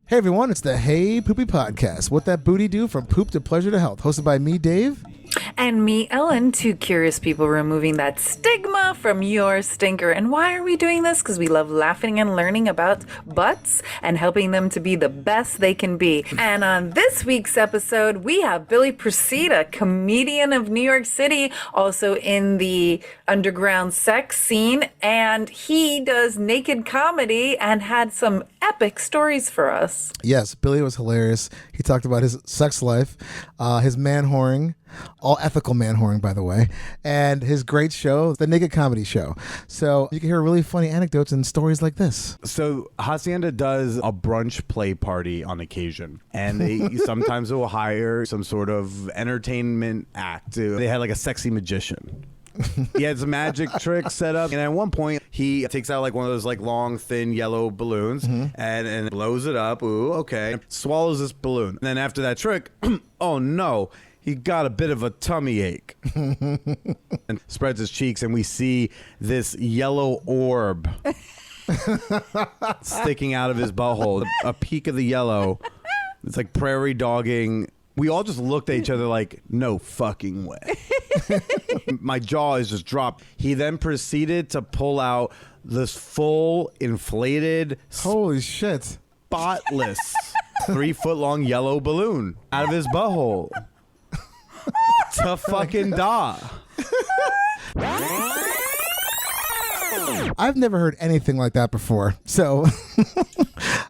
Hey everyone, it's the Hey Poopy Podcast. What that booty do from poop to pleasure to health. Hosted by me, Dave. And me, Ellen, two curious people removing that stigma from your stinker. And why are we doing this? Because we love laughing and learning about butts and helping them to be the best they can be. And on this week's episode, we have Billy Procida, comedian of New York City, also in the underground sex scene. And he does naked comedy and had some epic stories for us. Yes, Billy was hilarious. He talked about his sex life, his man-whoring, all ethical man-whoring, by the way, and his great show, the Naked Comedy Show. So you can hear really funny anecdotes and stories like this. So Hacienda does a brunch play party on occasion, and they sometimes will hire some sort of entertainment act. They had like a sexy magician. He had some magic tricks set up, and at one point he takes out like one of those like long, thin yellow balloons and blows it up. Ooh, okay. Swallows this balloon. And then after that trick, oh no, he got a bit of a tummy ache. And spreads his cheeks, and we see this yellow orb sticking out of his butthole. A peak of the yellow. It's like prairie dogging. We all just looked at each other like, no fucking way. My jaw is just dropped. He then proceeded to pull out this full inflated, Holy shit. spotless, 3-foot-long yellow balloon out of his butthole. To fucking die. I've never heard anything like that before. So,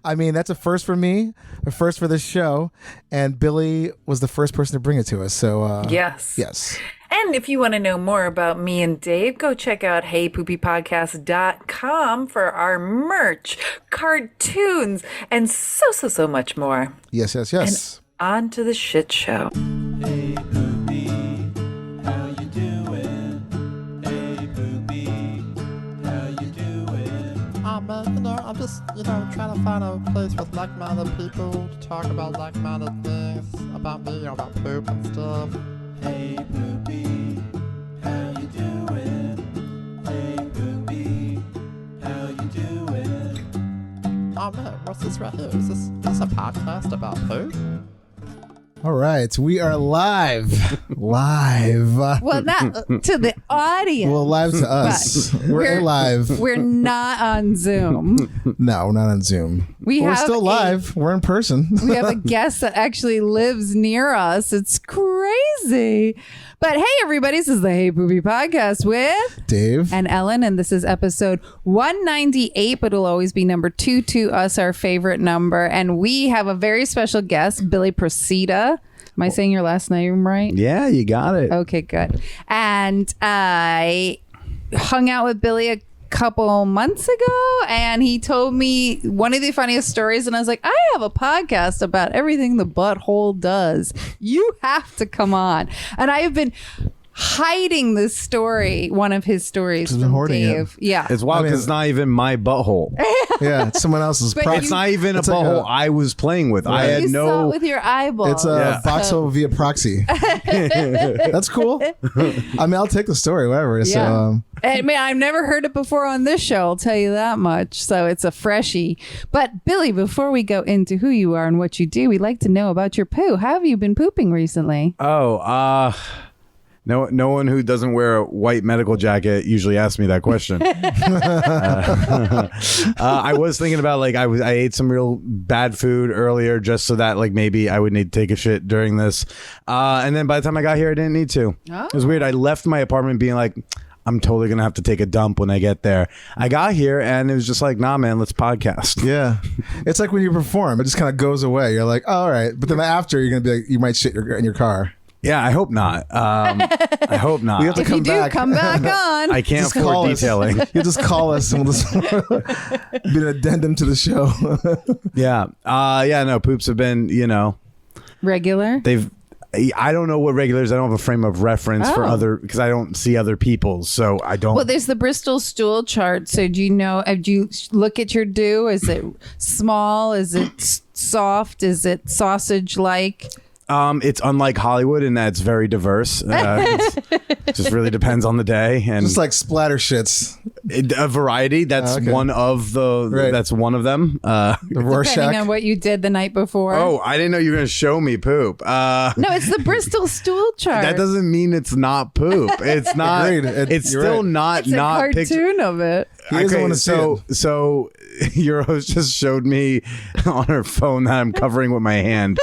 I mean, that's a first for me, a first for this show. And Billy was the first person to bring it to us. So, Yes. And if you want to know more about me and Dave, go check out heypoopypodcast.com for our merch, cartoons, and so much more. Yes. And on to the shit show. Hey Poopy, how you doing? Hey Poopy, how you doing? I'm just, trying to find a place with like-minded people to talk about like-minded things about me, about poop and stuff. Hey Poopy, how you doing? Hey Poopy, how you doing? Oh man, what's this right here? Is this a podcast about poop? All right. We are live. Well, not to the audience. Well, live to us. We're live. We're not on Zoom. No, we're not on Zoom. We're still live. We're in person. We have a guest that actually lives near us. It's crazy. But hey, everybody, this is the Hey Poopy Podcast with Dave and Ellen, and this is episode 198, but it'll always be number 2 to us, our favorite number. And we have a very special guest, Billy Procida. Am I saying your last name right? Yeah, you got it. Okay, good. And I hung out with Billy a couple months ago, and he told me one of the funniest stories, and I was like, I have a podcast about everything the butthole does. You have to come on. And I have been hiding this story, one of his stories from Dave. Yeah. It's wild because it's not even my butthole. Yeah, it's someone else's But proxy. It's not even a butthole I was playing with. I had You saw no... it with your eyeball. It's a voxel via proxy. That's cool. I mean, I'll take the story, whatever. So, Yeah. I mean, I've never heard it before on this show, I'll tell you that much. So it's a freshie. But Billy, before we go into who you are and what you do, we'd like to know about your poo. How have you been pooping recently? No one who doesn't wear a white medical jacket usually asks me that question. I was thinking about I ate some real bad food earlier just so that maybe I would need to take a shit during this. And then by the time I got here, I didn't need to. Oh. It was weird. I left my apartment being like, I'm totally going to have to take a dump when I get there. I got here and it was just like, nah, man, let's podcast. yeah. It's like when you perform, it just kind of goes away. You're like, oh, all right. But then after, you're going to be like, you might shit in your car. Yeah, I hope not. I hope not. We have to If you do, come back on. I can't Just call afford us. detailing. You just call us and we'll just be an addendum to the show. Yeah. No, poops have been, Regular? I don't know what regulars. I don't have a frame of reference for other, because I don't see other people's, so I don't. Well, there's the Bristol stool chart. So do you look at your do? Is it small? Is it soft? Is it sausage-like? It's unlike Hollywood in that it's very diverse. It just really depends on the day, and Just like splatter shits. a variety. That's Okay. one of the. Right. That's one of them. The Rorschach. Depending on what you did the night before. Oh, I didn't know you were going to show me poop. No, it's the Bristol stool chart. That doesn't mean it's not poop. It's not. Agreed. It's You're still right. not It's a not cartoon picture. of it. He doesn't want to see it. So your host just showed me on her phone that I'm covering with my hand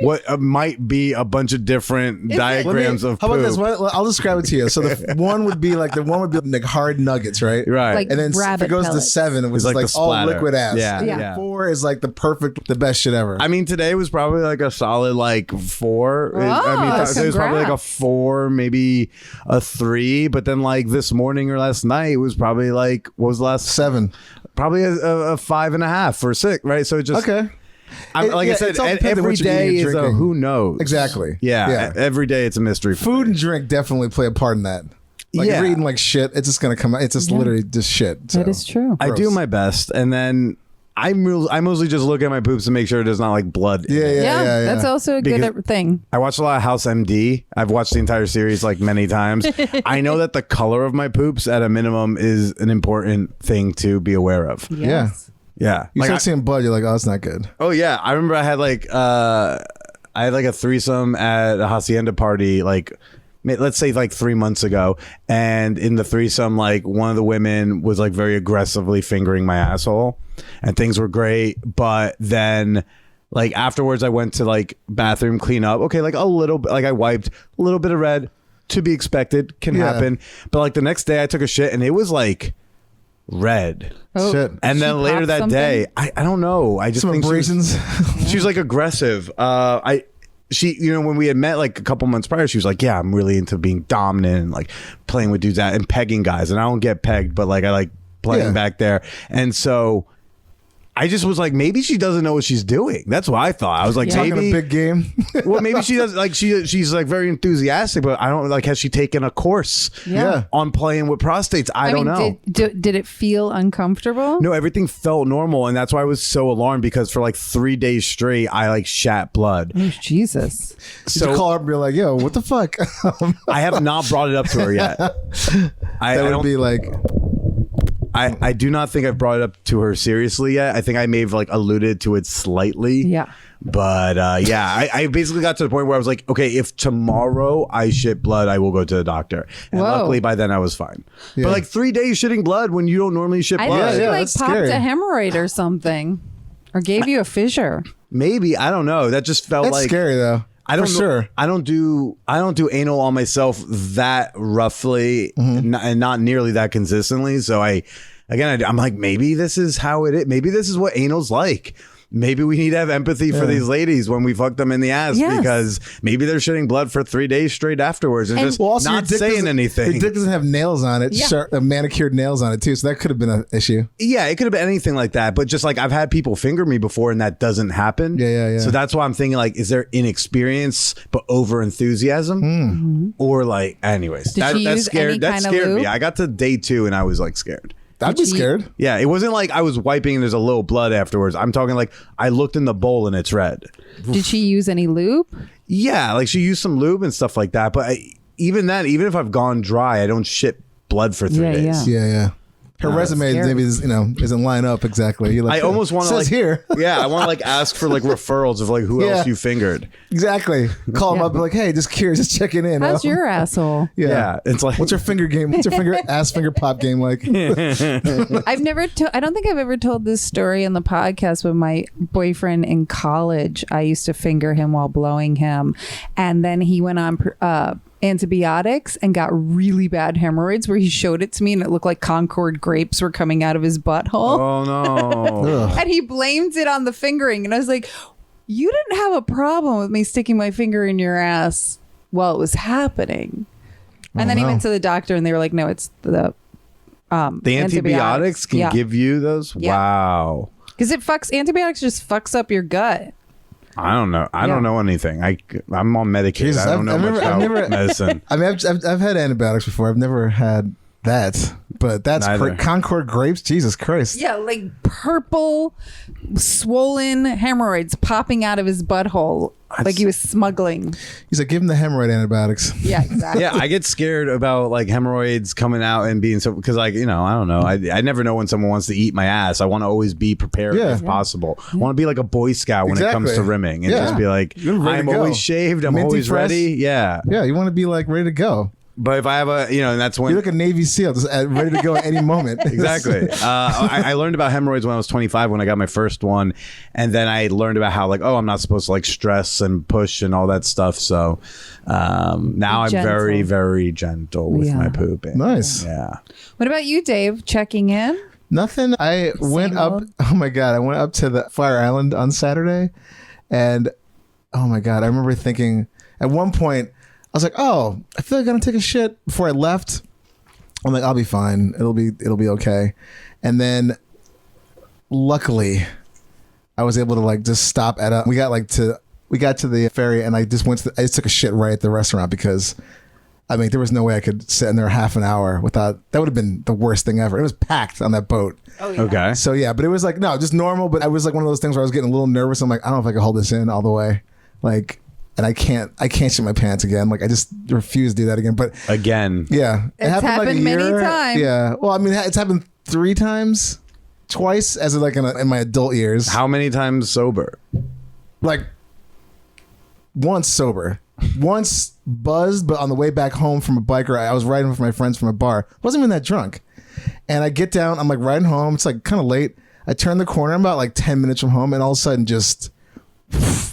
what might be a bunch of different diagrams of How poop. about this? I'll describe it to you. So the one would be like hard nuggets, right? Right. Like And then if rabbit it goes to pellets. 7, which It's is like like the all splatter. liquid ass. Yeah, And yeah. 4 is like the best shit ever. I mean, today was probably like a solid like 4. I mean, Oh, it was probably like a congrats. 4, maybe a 3. But then like this morning or last night, it was probably like, what was the last? 7. Probably a 5.5 or 6, right? So it just Okay. like I said, it's all dependent on every what you're day eating and is a drinking. who knows. Exactly. Yeah, every day it's a mystery. Food and drink definitely play a part in that. Like if Yeah. you're eating like shit, it's just gonna come out. It's just literally just shit. That So. is true. I do gross. my best, and then I mostly just look at my poops and make sure there's not like blood. in Yeah, it. yeah. That's also a good Because- thing. I watch a lot of House MD. I've watched the entire series like many times. I know that the color of my poops at a minimum is an important thing to be aware of. Yes. Yeah. You Like, start seeing blood, you're like, oh, it's not good. oh yeah. I remember I had like a threesome at a hacienda party like let's say like 3 months ago, and in the threesome like one of the women was like very aggressively fingering my asshole and things were great, but then like afterwards I went to like bathroom clean up, okay, like a little bit, like I wiped a little bit of red, to be expected, can Yeah. happen, but like the next day I took a shit and it was like red. Oh, Shit. And she then later popped that something? day, I don't know. I just Some think abrasions. she was like aggressive. She, you know, when we had met like a couple months prior, she was like, yeah, I'm really into being dominant and like playing with dudes and pegging guys. And I don't get pegged, but like I like playing Yeah. back there. And so I just was like, maybe she doesn't know what she's doing. That's what I thought. I was like, Yeah. Talking a maybe. big game. Well, maybe she does. Like she's like very enthusiastic, but I don't like. Has she taken a course Yeah. on playing with prostates? I don't mean, know. Did it feel uncomfortable? No, everything felt normal, and that's why I was so alarmed, because for like 3 days straight, I like shat blood. Oh, Jesus. So you call her and be like, yo, what the fuck? I have not brought it up to her yet. I That would don't. be like, I do not think I've brought it up to her seriously yet. I think I may have like alluded to it slightly. Yeah. But yeah, I basically got to the point where I was like, okay, if tomorrow I shit blood, I will go to the doctor. And Whoa. luckily by then I was fine. Yeah. But like 3 days shitting blood when you don't normally shit I blood. think she yeah, like that's popped scary. a hemorrhoid or something, or gave you a fissure. Maybe, I don't know. That just felt that's like scary though. I don't For know- sure. I don't do anal on myself that roughly, and not nearly that consistently. So I'm like, maybe this is how it is. Maybe this is what anal's like. Maybe we need to have empathy for these ladies when we fuck them in the ass, Yes. because maybe they're shitting blood for 3 days straight afterwards and just Well, also not saying anything. Your dick doesn't have nails on it, Yeah. manicured nails on it too. So that could have been an issue. Yeah, it could have been anything like that. But just like I've had people finger me before and that doesn't happen. Yeah. So that's why I'm thinking like, is there inexperience but over enthusiasm? Or like, anyways, Did she that use scared any that kind of scared me. lube? I got to day 2 and I was like scared. I'd be she- scared. Yeah, it wasn't like I was wiping and there's a little blood afterwards. I'm talking like I looked in the bowl and it's red. Did she use any lube? Yeah, like she used some lube and stuff like that. But even if I've gone dry, I don't shit blood for 3 Yeah, days. Yeah. Her resume scary. maybe doesn't line up exactly. You're like, I almost want to says like here. Yeah, I want to like ask for like referrals of like who Yeah. else you fingered. Exactly. Call him Yeah. up, be like, hey, just curious, just checking in. How's huh? your asshole? Yeah, it's like What's your finger game? What's your ass finger pop game like? I've never. I don't think I've ever told this story in the podcast. With my boyfriend in college, I used to finger him while blowing him, and then he went on antibiotics and got really bad hemorrhoids. Where he showed it to me, and it looked like Concord grapes were coming out of his butthole, Oh no. Ugh. and he blamed it on the fingering. And I was like, "You didn't have a problem with me sticking my finger in your ass while it was happening." And then he no. went to the doctor, and they were like, "No, it's the." The antibiotics can Yeah. give you those? Yeah. Wow. Because antibiotics just fucks up your gut. I don't know. I don't know anything. I'm on Medicaid. Jesus, I don't know I've much never- about I've never- medicine. I mean, I've had antibiotics before. I've never had that. But that's Neither. Concord grapes. Jesus Christ. Yeah, like purple, swollen hemorrhoids popping out of his butthole, like he was smuggling. He's like, give him the hemorrhoid antibiotics. Yeah, exactly. Yeah, I get scared about like hemorrhoids coming out and being so because like I don't know. I never know when someone wants to eat my ass. I want to always be prepared if possible. I want to be like a Boy Scout when it comes to rimming and just be like, You're ready I'm to go. always shaved. I'm Minty always fresh. ready. Yeah. Yeah, you want to be like ready to go. But if I have and that's when You're like a Navy SEAL, just ready to go at any moment. Exactly. I learned about hemorrhoids when I was 25 when I got my first one, and then I learned about how like I'm not supposed to like stress and push and all that stuff. So now I'm Gentle. very, very gentle with my pooping. Nice. Yeah. What about you, Dave? Checking in? Nothing. I went up. old. Oh my God. I went up to the Fire Island on Saturday, and oh my God, I remember thinking at one point, I was like, oh, I feel like I'm gonna take a shit before I left. I'm like, I'll be fine. It'll be okay. And then luckily I was able to like just stop at we got to the ferry, and I just I just took a shit right at the restaurant because I mean there was no way I could sit in there half an hour without, that would have been the worst thing ever. It was packed on that boat. Oh, yeah. Okay. So yeah, but it was like, no, just normal. But I was like one of those things where I was getting a little nervous. I'm like, I don't know if I can hold this in all the way. Like, and I can't shit my pants again. Like I just refuse to do that again. But Again. yeah, it It's like a happened many year. times. Yeah. Well, I mean, it's happened 3 times, twice as like in my adult years. How many times sober? Like once sober, once buzzed, but on the way back home from a bike ride, I was riding with my friends from a bar. Wasn't even that drunk. And I get down, I'm like riding home. It's like kind of late. I turn the corner. I'm about like 10 minutes from home, and all of a sudden just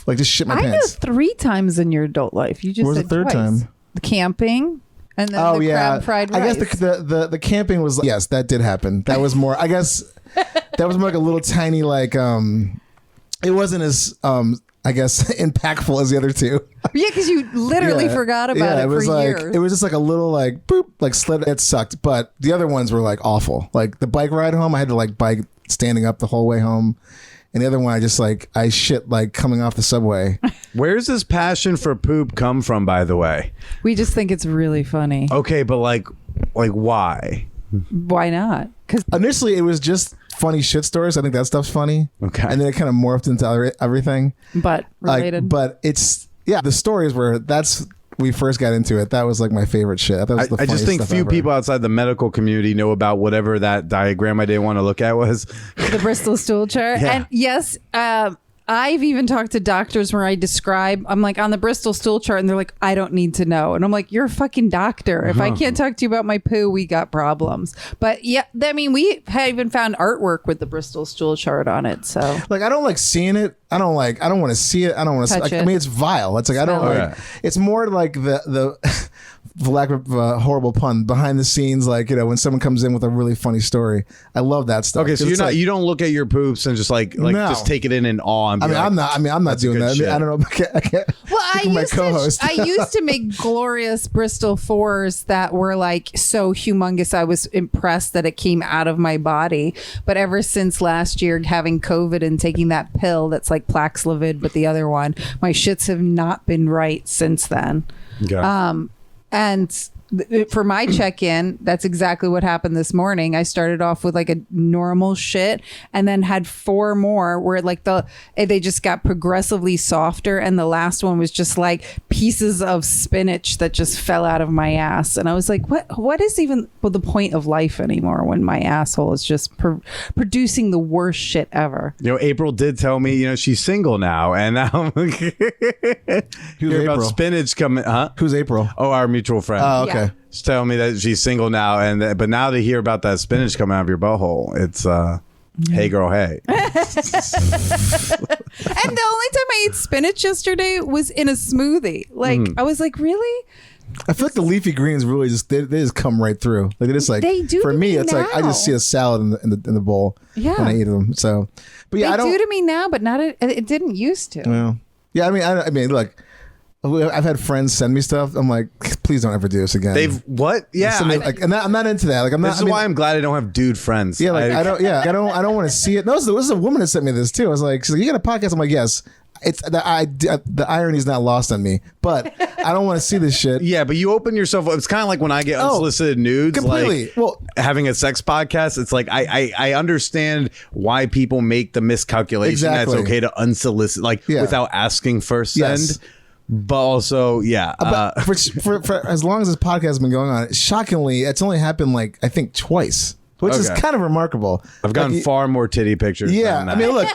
like just shit my I know pants. 3 times in your adult life. You just What was said the third twice. time? The camping and then the crab fried rice. I guess the camping was, yes, that did happen. That was more, I guess that was more like a little tiny like it wasn't as I guess impactful as the other 2. Yeah, because you literally Yeah. forgot about it was for like years. it was just like a little like boop, like slid. It sucked, but the other ones were like awful. Like the bike ride home, I had to like bike standing up the whole way home. And the other one, I shit like coming off the subway. Where's this passion for poop come from, by the way? We just think it's really funny. Okay, but like why? Why not? Because Initially, it was just funny shit stories. I think that stuff's funny. Okay. And then it kind of morphed into everything. but related. But it's, yeah, the stories were, we first got into it. That was like my favorite shit. That was the I just funniest think stuff few ever. people outside the medical community know about whatever that diagram I didn't want to look at was. The Bristol stool chart. Yeah. And yes, I've even talked to doctors where I'm like on the Bristol stool chart, and they're like, I don't need to know. And I'm like, you're a fucking doctor. If I can't talk to you about my poo, we got problems. But yeah, I mean, we have even found artwork with the Bristol stool chart on it. So Like, I don't like seeing it. I don't want to see it. I don't want to Touch like, it. I mean, it's vile. It's like, I don't Smell it. like, it's more like the for lack of a horrible pun, behind the scenes, like, when someone comes in with a really funny story. I love that stuff. Okay, so 'Cause you're it's not like, you don't look at your poops and just like No. just take it in awe and be I'm not "That's doing good that. I mean, shit." I don't know. I can't Well, I look at my used, co-host. I used to make glorious Bristol 4s that were like so humongous. I was impressed that it came out of my body. But ever since last year, having COVID and taking that pill that's like Paxlovid, but the other one, my shits have not been right since then. Okay. And for my check-in, that's exactly what happened this morning. I started off with like a normal shit, and then had 4 more where like they just got progressively softer, and the last one was just like pieces of spinach that just fell out of my ass. And I was like, what is even the point of life anymore when my asshole is just producing the worst shit ever? April did tell me, she's single now, and now hear about April? spinach coming, huh? Who's April? Oh, our mutual friend. Oh, okay. Yeah. She's telling me that she's single now, but now to hear about that spinach coming out of your butthole, it's hey girl, hey. And the only time I ate spinach yesterday was in a smoothie. Like, I was like, really? I feel like the leafy greens really just they just come right through. Like they just like They do for to me. me It's like I now. just see a salad in the bowl Yeah. when I eat them. So, but yeah, They I don't. do to me now, but not it didn't used to. Well, yeah, I mean, look, I've had friends send me stuff. I'm like, please don't ever do this again. They've what? Yeah, Send me, I'm not into that. Like, I'm not. this is why I'm glad I don't have dude friends. Yeah, like I don't. Yeah, I don't want to see it. No, this is a woman that sent me this too. I was like, she's like, you got a podcast? I'm like, yes. It's the irony is not lost on me, but I don't want to see this shit. Yeah, but you open yourself up. It's kind of like when I get unsolicited nudes. Completely. Like, well, having a sex podcast, it's like I understand why people make the miscalculation that it's okay to unsolicit, without asking first send. Yes. But also, yeah. But for as long as this podcast has been going on, shockingly, it's only happened like I think twice, which is kind of remarkable. I've gotten far more titty pictures. Yeah, than that. I mean, look,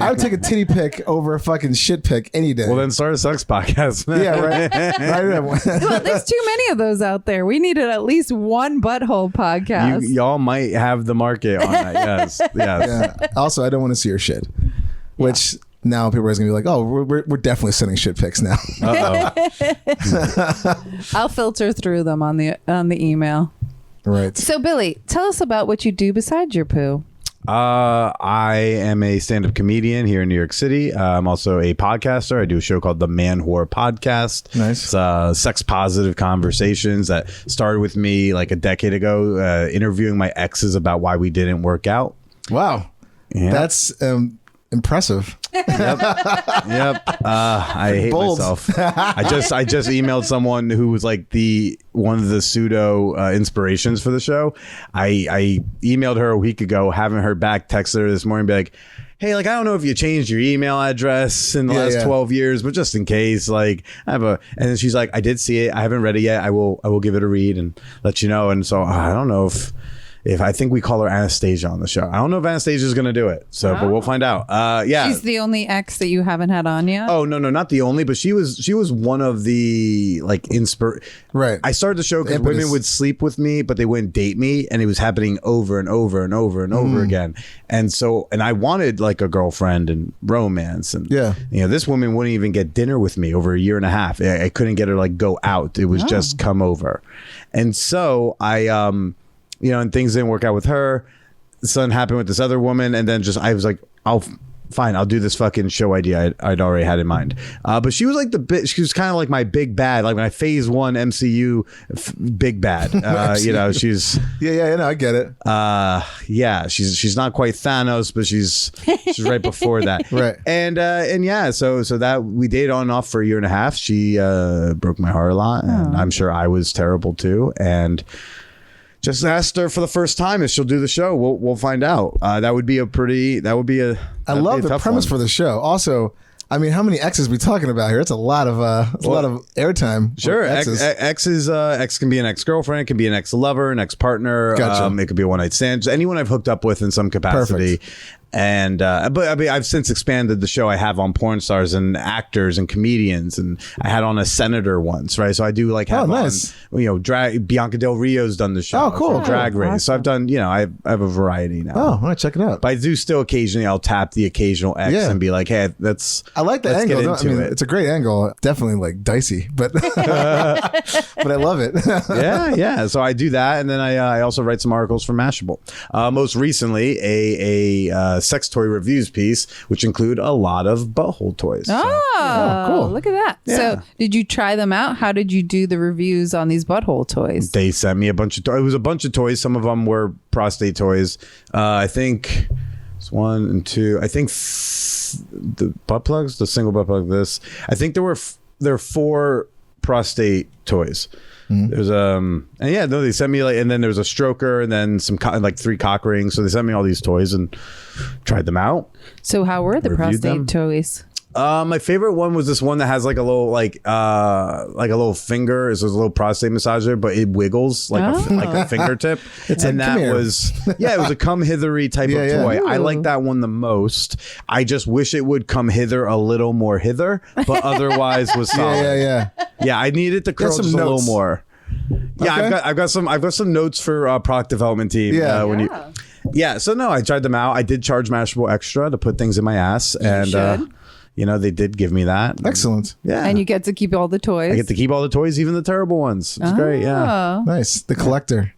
I would take a titty pic over a fucking shit pic any day. Well, then start a sex podcast. Yeah, right. Well, there's too many of those out there. We needed at least one butthole podcast. Y'all might have the market on that. Yes. Yeah. Also, I don't want to see your shit, which. Now people are going to be like, oh, we're definitely sending shit pics now. I'll filter through them on the email. Right. So, Billy, tell us about what you do besides your poo. I am a stand-up comedian here in New York City. I'm also a podcaster. I do a show called The Man Whore Podcast. Nice. It's sex-positive conversations that started with me like a decade ago, interviewing my exes about why we didn't work out. Wow. Yeah. That's impressive. Yep. I hate Bold. myself. I just emailed someone who was like one of the pseudo inspirations for the show. I emailed her a week ago, haven't heard back. Texted her this morning, be like, hey, like I don't know if you changed your email address in the last 12 years, but just in case, like I have and then she's like, I did see it. I haven't read it yet. I will give it a read and let you know. And so I don't know if I think we call her Anastasia on the show. I don't know if Anastasia is going to do it. So, but we'll find out. Yeah. She's the only ex that you haven't had on yet? Oh, no, not the only, but she was one of the like Right. I started the show because women would sleep with me, but they wouldn't date me. And it was happening over and over and over and over again. And so, and I wanted like a girlfriend and romance. And, this woman wouldn't even get dinner with me over a year and a half. I couldn't get her like go out. It was just come over. And so and things didn't work out with her. Something happened with this other woman, and then I was like, I'll do this fucking show idea I'd already had in mind. But she was like she was kind of like my big bad, like my phase 1 MCU big bad. She's I get it. She's not quite Thanos, but she's right before that. Right. And so that we dated on and off for a year and a half. She broke my heart a lot, and I'm sure I was terrible too. And just asked her for the first time if she'll do the show. We'll find out. That would be a I love the premise for the show. Also, I mean, how many exes are we talking about here? It's a lot of airtime. Sure, ex can be an ex-girlfriend, it can be an ex-lover, an ex-partner. Gotcha. It could be a one-night stand. Just anyone I've hooked up with in some capacity. Perfect. And but I mean, I've since expanded the show I have on porn stars and actors and comedians, and I had on a senator once, right? So I do like have nice. on, drag. Bianca Del Rio's done the show. Oh, cool. Drag Race. Awesome. So I've done, I have a variety now. Oh, I want to check it out. But I do still occasionally I'll tap the occasional ex and be like, hey, I like the angle. Get into it. It's a great angle. Definitely like dicey, but but I love it. yeah. So I do that, and then I also write some articles for Mashable. Most recently, a sex toy reviews piece, which include a lot of butthole toys. Oh, cool. Look at that. Yeah. So did you try them out? How did you do the reviews on these butthole toys? They sent me a bunch of toys. It was a bunch of toys. Some of them were prostate toys. I think it's 1 and 2. I think the butt plugs, the single butt plug, I think there are 4 prostate toys. There's they sent me and then there was a stroker and then some 3 cock rings. So they sent me all these toys and tried them out. So how were the Reviewed prostate them. toys? My favorite one was this one that has like a little like a little finger. It's a little prostate massager, but it wiggles like a fingertip. It was a come hithery type of toy. I like that one the most. I just wish it would come hither a little more hither, but otherwise was solid. Yeah, I needed to curl just a little more. Yeah, Okay. I've got some notes for product development team. So no, I tried them out. I did charge Mashable extra to put things in my ass, and they did give me that. Excellent. Yeah, And you get to keep all the toys? I get to keep all the toys, even the terrible ones. It's great. Yeah. Nice. The collector.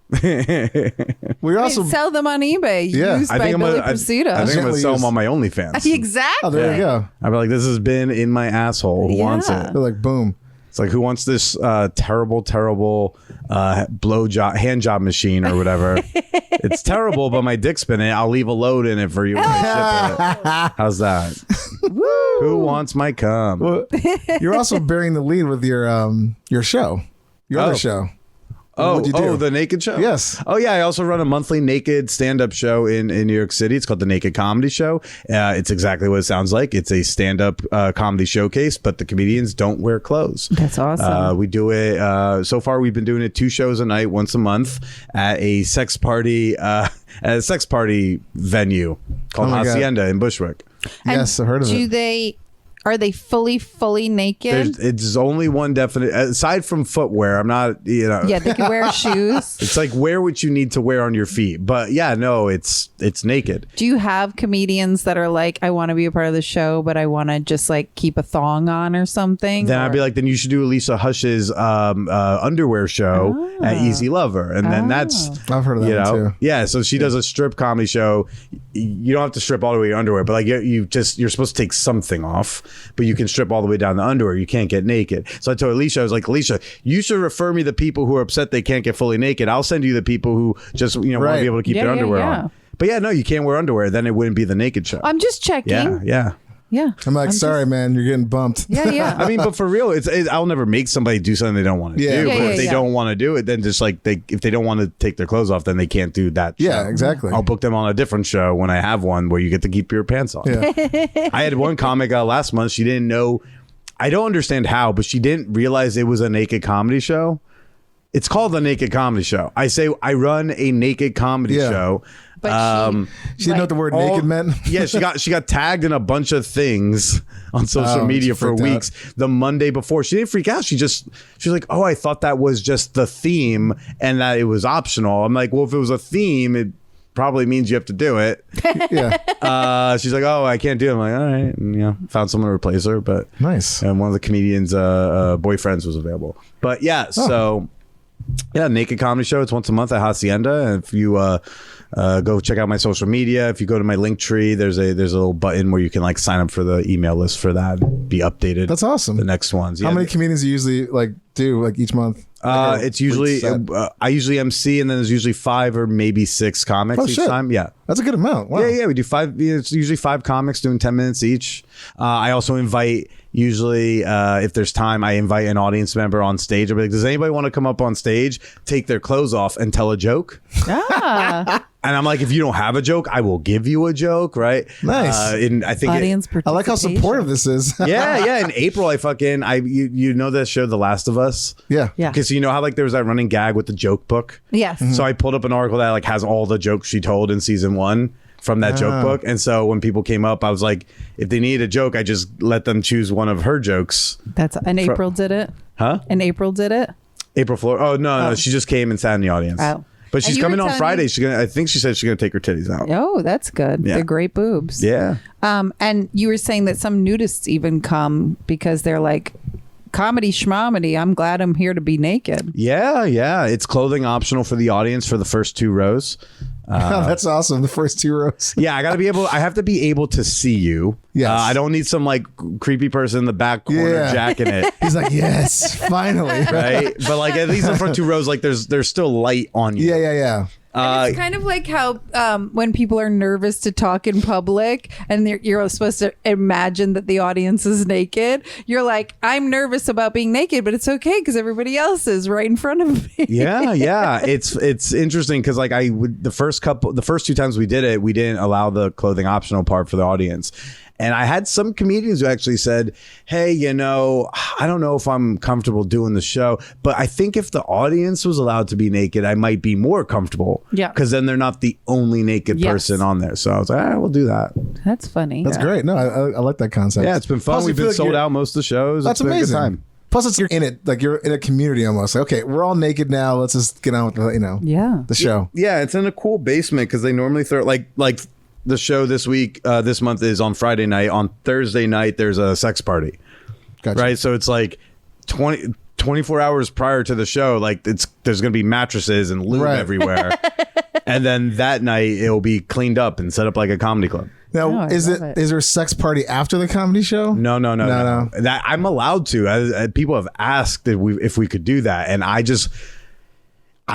We're also Sell them on eBay. Yeah. Used I by think I'm Billy gonna Procida. I think I'm gonna Gently sell them used. on my OnlyFans. Exactly. there you go. I'll be like, this has been in my asshole. Who wants it? They're like boom. It's like, who wants this terrible hand job machine or whatever? It's terrible, but my dick's been in it. I'll leave a load in it for you when I ship it. How's that? Who wants my cum? Well, you're also bearing the lead with your show, your other show. What'd you do? The Naked Show? Yes. Oh, yeah. I also run a monthly naked stand-up show in New York City. It's called the Naked Comedy Show. It's exactly what it sounds like. It's a stand-up comedy showcase, but the comedians don't wear clothes. That's awesome. We do it. So far, we've been doing it 2 shows a night, once a month, at a sex party venue called Hacienda in Bushwick. Yes, I've heard of it. Are they fully naked? It's only one definite, aside from footwear. I'm not, Yeah, they can wear shoes. It's like wear what you need to wear on your feet. But yeah, no, it's naked. Do you have comedians that are like, I want to be a part of the show, but I want to just like keep a thong on or something? Then I'd be like, then you should do Alicia Hush's underwear show at Easy Lover. And then that's, I've heard of that one too. Yeah, so she does a strip comedy show. You don't have to strip all the way your underwear, but like you're supposed to take something off, but you can strip all the way down the underwear. You can't get naked. So I told Alicia, I was like, Alicia, you should refer me the people who are upset they can't get fully naked. I'll send you the people who just want to be able to keep their underwear on. But yeah, no, you can't wear underwear. Then it wouldn't be the Naked Show. I'm just checking. Yeah. I'm like, sorry, man, you're getting bumped. Yeah. I mean, but for real, I'll never make somebody do something they don't want to do. But if they don't want to do it, then just like if they don't want to take their clothes off, then they can't do that. Yeah, show. exactly. I'll book them on a different show when I have one where you get to keep your pants on. Yeah. I had one comic last month. She didn't know. I don't understand how, but she didn't realize it was a naked comedy show. It's called the Naked Comedy Show. I say I run a naked comedy show. But she didn't know what the word naked meant. Yeah, she got tagged in a bunch of things on social media for weeks. The Monday before, she didn't freak out. She was like, "Oh, I thought that was just the theme and that it was optional." I'm like, "Well, if it was a theme, it probably means you have to do it." Yeah. She's like, "Oh, I can't do it." I'm like, "All right," and found someone to replace her. But nice. And one of the comedians' boyfriends was available. But yeah, so yeah, Naked Comedy Show. It's once a month at Hacienda. And if you go check out my social media, if you go to my link tree, there's a little button where you can like sign up for the email list for that, be updated. That's awesome. The next ones. How many comedians do you usually do each month? It's usually I usually MC, and then there's usually 5 or maybe 6 comics each time. Yeah, that's a good amount. Wow. Yeah, we do 5. It's usually 5 comics doing 10 minutes each. I also invite, usually if there's time, I invite an audience member on stage. I'll be like, does anybody want to come up on stage, take their clothes off, and tell a joke? And I'm like, if you don't have a joke, I will give you a joke, right? Nice. And I think audience I like how supportive this is. yeah. In April, you know that show, The Last of Us? Yeah. Because you know how like there was that running gag with the joke book? Yes. So I pulled up an article that like has all the jokes she told in season 1 from that joke book. And so when people came up, I was like, if they needed a joke, I just let them choose one of her jokes. April did it? Huh? And April did it? April Floor. Oh, no, she just came and sat in the audience. Oh. But she's coming on Friday. I think she said she's going to take her titties out. Oh, that's good. Yeah. They're great boobs. Yeah. And you were saying that some nudists even come because they're like, comedy schmomedy, I'm glad I'm here to be naked. Yeah. It's clothing optional for the audience for the first 2 rows. That's awesome. The first 2 rows. Yeah, I have to be able to see you. Yes. I don't need some like creepy person in the back corner jacking it. He's like, yes, finally. Right? But like at least the front 2 rows, like there's still light on you. Yeah. And it's kind of like how when people are nervous to talk in public and you're supposed to imagine that the audience is naked. You're like, I'm nervous about being naked, but it's okay because everybody else is right in front of me. Yeah. It's interesting because like the first 2 times we did it, we didn't allow the clothing optional part for the audience. And I had some comedians who actually said, hey, I don't know if I'm comfortable doing the show, but I think if the audience was allowed to be naked, I might be more comfortable. Yeah. Because then they're not the only naked person on there. So I was like, all right, we'll do that. That's funny. That's great. No, I like that concept. Yeah, it's been fun. Plus, We've been sold out most of the shows. That's it's been amazing. A good time. Plus, you're in it. Like you're in a community almost. Like, okay, we're all naked now. Let's just get on with the show. Yeah, it's in a cool basement because they normally throw like the show this month is on Friday night. On Thursday night, there's a sex party. Gotcha. Right? So it's like 24 hours prior to the show, like there's going to be mattresses and lube everywhere. And then that night, it'll be cleaned up and set up like a comedy club. Now, Oh, I is love it is there a sex party after the comedy show? No. No. That I'm allowed to. People have asked if we could do that, and I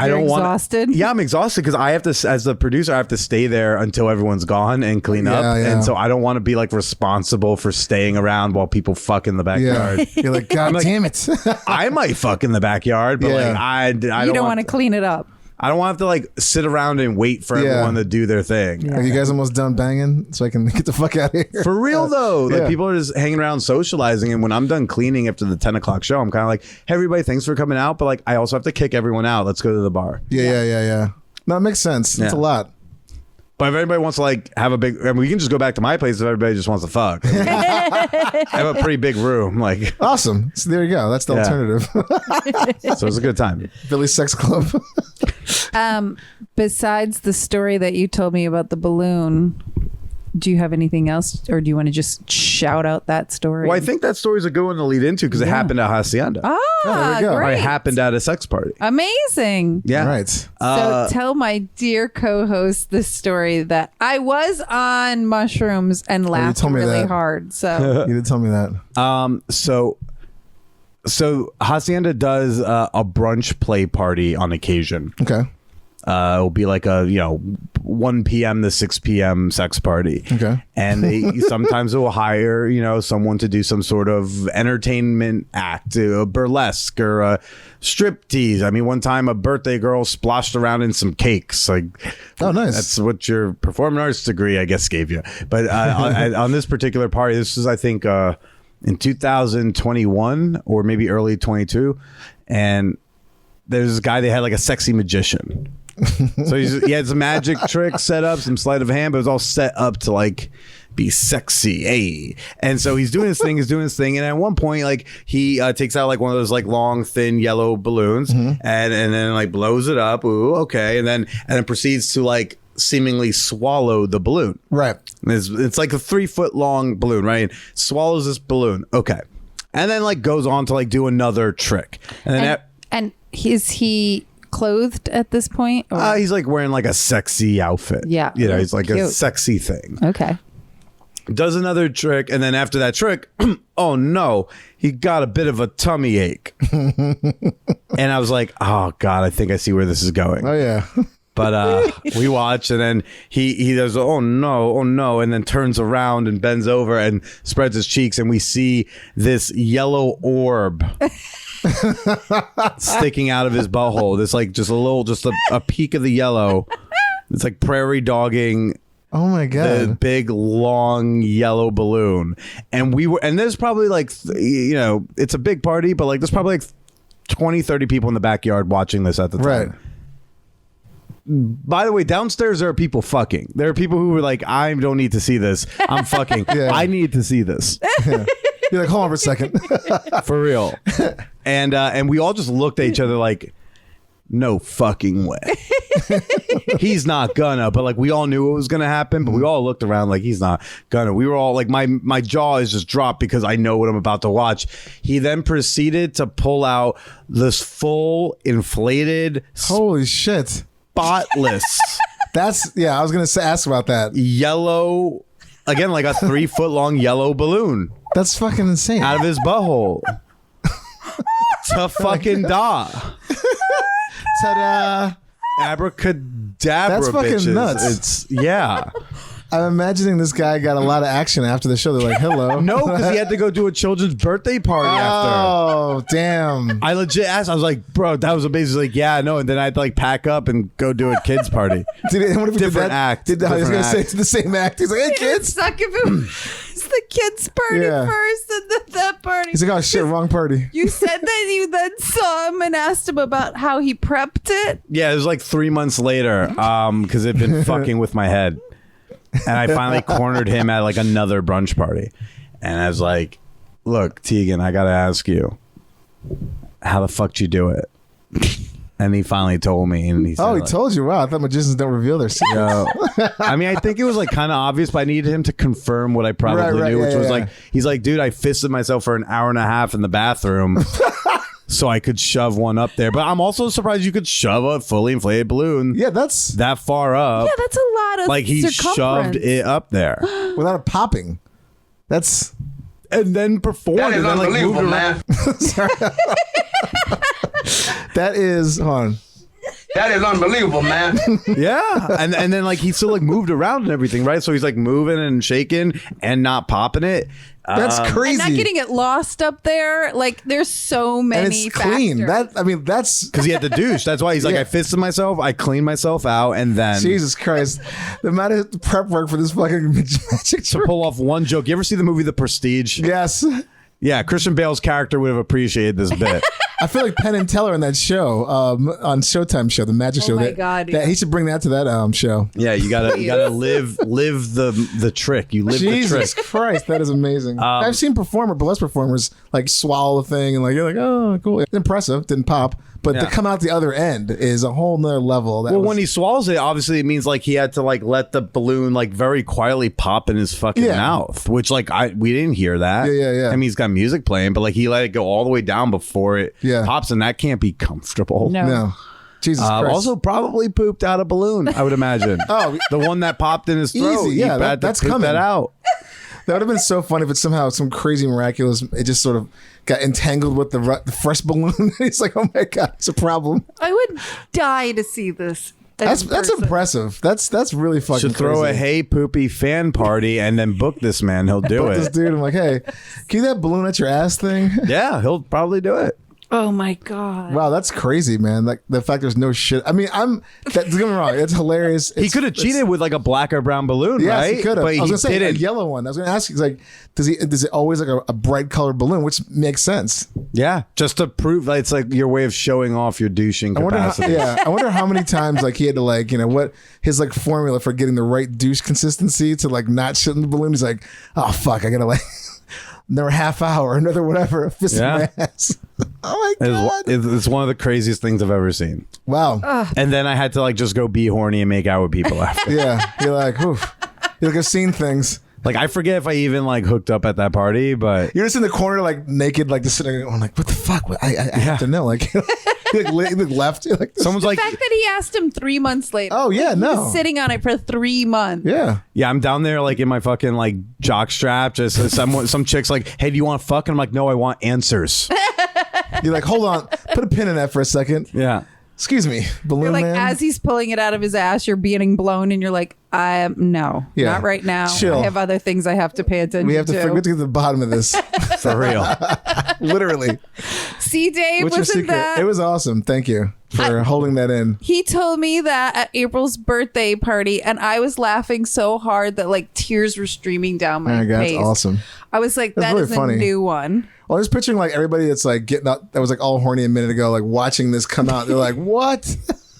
You're don't want. exhausted? Yeah, I'm exhausted because I have to, as the producer, I have to stay there until everyone's gone and clean up, Yeah. and so I don't want to be like responsible for staying around while people fuck in the Yeah. backyard. You're like, God damn it. I might fuck in the backyard, but Yeah. like I You don't want to clean it up. I don't want to have to like sit around and wait for Yeah. everyone to do their thing. Are you guys almost done banging so I can get the fuck out of here? For real though, like Yeah. people are just hanging around socializing, and when I'm done cleaning after the 10 o'clock show, I'm kind of like, hey everybody, thanks for coming out, but like I also have to kick everyone out. Let's go to the bar. Yeah. No, it makes sense. It's a Yeah. lot. But if everybody wants to like have a big, I mean, we can just go back to my place if everybody just wants to fuck. I have a pretty big room, like, Awesome. So there you go. That's the Yeah. alternative. so it's a good time. Billy's Sex Club. Besides the story that you told me about the balloon, do you have anything else, or do you want to just shout out that story? Well, I think that story's a good one to lead into because it happened at Hacienda. there we go. Or great. it happened at a sex party. Amazing. Yeah. Right. So tell my dear co-host this story that I was on mushrooms and laughed told me really that. hard. So You did tell me that. So Hacienda does a brunch play party on occasion. Okay. It'll be like a 1 p.m. to 6 p.m. sex party. Okay. And they sometimes will hire someone to do some sort of entertainment act, a burlesque or a striptease. I mean, one time a birthday girl splashed around in some cakes. Like, Oh, nice. That's what your performing arts degree, I guess, gave you. But on this particular party, this is, I think, in 2021 or maybe early 22, and there's this guy. They had like a sexy magician. So he had some magic tricks set up, some sleight of hand, but it was all set up to like be sexy, hey. And so he's doing his thing, and at one point, like he takes out like one of those like long, thin yellow balloons, and then like blows it up. Ooh, okay, and then proceeds to like seemingly swallow the balloon. Right. It's like a 3-foot long balloon, right? Swallows this balloon, okay, and then like goes on to like do another trick, and then and is he clothed at this point? Or? he's like wearing like a sexy outfit. Yeah. He's like a Cute. sexy thing. Okay. Does another trick, and then after that trick, oh no, he got a bit of a tummy ache. And I was like, oh God, I think I see where this is going. Oh, yeah. But we watch, and then he does, oh no, and then turns around and bends over and spreads his cheeks, and we see this yellow orb sticking out of his butthole. This like just a peak of the yellow. It's like prairie dogging Oh, my the God. big long yellow balloon. And there's probably like it's a big party, but like there's probably like 20-30 people in the backyard watching this at the time. Right. By the way, downstairs there are people fucking. There are people who were like, I don't need to see this. I'm fucking. Yeah. I need to see this. You're like, hold on for a second. For real. And we all just looked at each other like, no fucking way. He's not gonna. But like we all knew it was gonna happen, but we all looked around like he's not gonna. We were all like, my jaw is just dropped because I know what I'm about to watch. He then proceeded to pull out this full inflated, Holy shit. spotless I was going to ask about that. yellow, again, like a 3-foot long yellow balloon That's fucking insane. out of his butthole. To fucking da. Ta-da. Abracadabra, That's fucking bitches. nuts. Yeah. I'm imagining this guy got a lot of action after the show. They're like, hello. No, because he had to go do a children's birthday party after. Oh, damn. I legit asked. I was like, bro, that was amazing. He's like, yeah, no. And then I had to like pack up and go do a kids party. What if we did Different that? act. I was Different going to say act. it's the same act. He's like, hey, It'd kids. suck if it's the kids' party Yeah. first and then that party. He's like, oh, shit, wrong party. You said that you then saw him and asked him about how he prepped it. Yeah, it was like 3 months later because it'd been fucking with my head. And I finally cornered him at like another brunch party. And I was like, look, Tegan, I got to ask you, how the fuck did you do it? And he finally told me. And he said, Oh, he like, told you. Wow, I thought magicians don't reveal their secrets. I mean, I think it was like kind of obvious, but I needed him to confirm what I probably Right, knew, which yeah, was yeah. like, he's like, dude, I fisted myself for an hour and a half in the bathroom. so I could shove one up there. But I'm also surprised you could shove a fully inflated balloon Yeah, that's that far up. Yeah, that's a lot of Like he shoved circumference. it up there. without it popping. That's And then performed. That is and then, like, moved unbelievable, around. man. that is hold on. That is unbelievable, man. Yeah. And then like he still like moved around and everything, right? So he's like moving and shaking and not popping it. That's crazy. And not getting it lost up there. Like there's so many and it's clean. factors. That's Because he had to douche. That's why he's like, Yeah. I fisted myself, I cleaned myself out, and then Jesus Christ. The amount of prep work for this fucking magic to trick. pull off one joke. You ever see the movie The Prestige? Yes. Yeah, Christian Bale's character would have appreciated this bit. I feel like Penn and Teller in that show, on Showtime show, the magic show. my that, God, that yeah. he should bring that to that show. Yeah, you gotta live the trick. You live Jesus the trick. Christ, that is amazing. I've seen burlesque performers like swallow the thing and like you're like, oh, cool, it's impressive, didn't pop, but to Yeah. come out the other end is a whole nother level. That Well, was- when he swallows it, obviously it means like he had to like let the balloon like very quietly pop in his fucking Yeah. mouth, which like we didn't hear that. Yeah. I mean, he's got music playing, but like he let it go all the way down before it pops, and that can't be comfortable. no, Jesus Christ. Also, probably pooped out a balloon. I would imagine. Oh. the one that popped in his throat. Easy, he yeah, had to that's poop coming. that out. That would have been so funny if it's somehow some crazy miraculous. It just sort of got entangled with the fresh balloon. He's like, oh my God, it's a problem. I would die to see this. in That's person. impressive. That's really fucking. Should throw crazy. a Hey Poopy fan party and then book this man. He'll do This it. dude, I'm like, hey, can you do that balloon at your ass thing? Yeah, he'll probably do it. Oh my God. Wow, that's crazy, man. Like the fact there's no shit. I mean, don't get me wrong, it's hilarious. He could have cheated with like a black or brown balloon, Yes, right? he could have. But I was gonna say didn't. a yellow one. I was gonna ask you, like, does it always like a bright colored balloon, which makes sense. Yeah, just to prove that it's like your way of showing off your douching I wonder, capacity. I wonder how many times like he had to like what his like formula for getting the right douche consistency to like not shit in the balloon. He's like, oh fuck, I gotta like another half hour, another whatever, fist in my ass. Oh my God. It's one of the craziest things I've ever seen. Wow. And then I had to like just go be horny and make out with people after. Yeah. You're like, oof. You're like, I've seen things. Like I forget if I even like hooked up at that party, but You're just in the corner, like naked, like just sitting there going, like, what the fuck? I have to know. Like, you look left. You're like, someone's The like, fact that he asked him 3 months later. oh yeah, He no. was sitting on it for 3 months. Yeah. yeah, I'm down there like in my fucking like jock strap. Just some chick's like, hey, do you want to fuck? And I'm like, no, I want answers. You're like, hold on, put a pin in that for a second. Yeah. Excuse me, balloon You're like, man. as he's pulling it out of his ass, you're being blown, and you're like, no, Yeah. not right now. Chill. I have other things I have to pay attention we have to get to the bottom of this. For real. Literally. See, Dave, What's your wasn't secret? that? It was awesome. Thank you for holding that in. He told me that at April's birthday party, and I was laughing so hard that like tears were streaming down Oh my my God, face. that's awesome. I was like, That's that really is funny. a new one. Well, I was picturing like everybody that's like getting out, that was like all horny a minute ago, like watching this come out. They're like, what?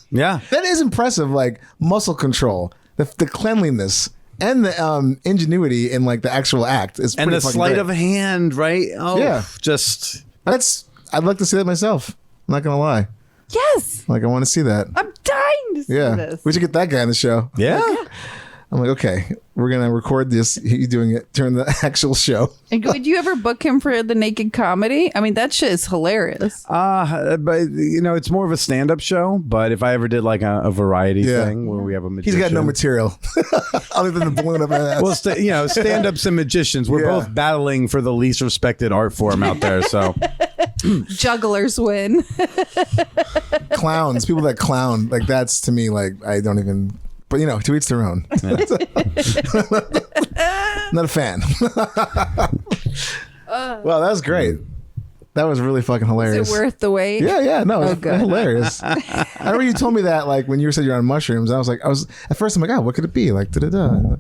Yeah. That is impressive. Like muscle control, the cleanliness, and the ingenuity in like the actual act is And pretty the fucking sleight great. of hand, right? Oh, Yeah. Just I'd like to see that myself. I'm not gonna lie. Yes, Like I want to see that. I'm dying to see Yeah, this. we should get that guy on the show. yeah. I'm like, okay, we're gonna record this. He's doing it during the actual show. And would you ever book him for the naked comedy? I mean, that shit is hilarious. But you know, it's more of a stand-up show. But if I ever did like a variety Yeah. thing where we have a He's magician, got no material other than the balloon up his ass. well, stand-ups and magicians. We're Yeah. both battling for the least respected art form out there. So Jugglers win. Clowns, people that clown, like that's to me, like I don't even. But you know, to each their own. Not a fan. Well, that was great. That was really fucking hilarious. Is it worth the wait? Yeah, no, it's good. hilarious. I remember you told me that, like when you said you're on mushrooms. I was at first I'm like, oh, what could it be? Like, da da da.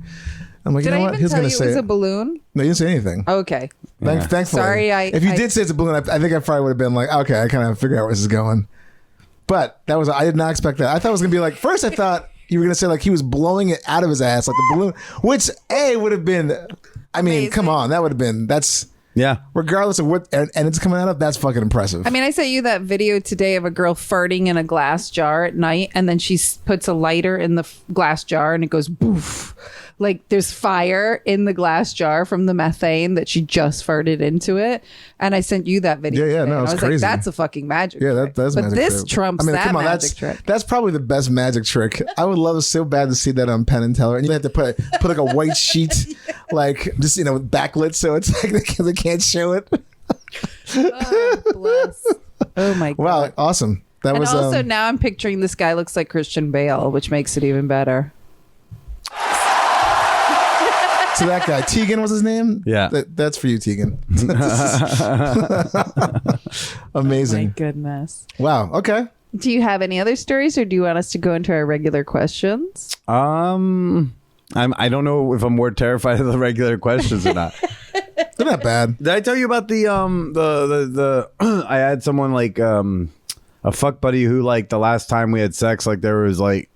I'm like, Did you know I what? even He's tell gonna you it say was it. a balloon? No, you didn't say anything. Okay. Thankfully. Sorry, if you did say it's a balloon, I think I probably would have been like, okay, I kind of figured out where this is going. But I did not expect that. I thought it was gonna be like, first I thought you were gonna say like he was blowing it out of his ass like the balloon, which would have been. I mean, Amazing. come on, that would have been. That's yeah, regardless of what, and it's coming out of. That's fucking impressive. I mean, I sent you that video today of a girl farting in a glass jar at night, and then she puts a lighter in the glass jar, and it goes boof. like there's fire in the glass jar from the methane that she just farted into it. And I sent you that video. Yeah, today. no, And it's I was crazy. like, that's a fucking magic Yeah, trick. that's but magic this trick. trumps that magic trick. That's probably the best magic trick. I would love so bad to see that on Penn and Teller. And you have to put like a white sheet, like just backlit, so it's like they can't show it. Oh, bless. Oh my god. Wow, awesome. That And was also now I'm picturing this guy looks like Christian Bale, which makes it even better. so that guy Tegan was his name. Yeah. That's for you, Tegan. Amazing. My goodness. Wow. Okay. Do you have any other stories, or do you want us to go into our regular questions? I don't know if I'm more terrified of the regular questions or not. They're not bad. Did I tell you about the I had someone like a fuck buddy who like the last time we had sex, like there was like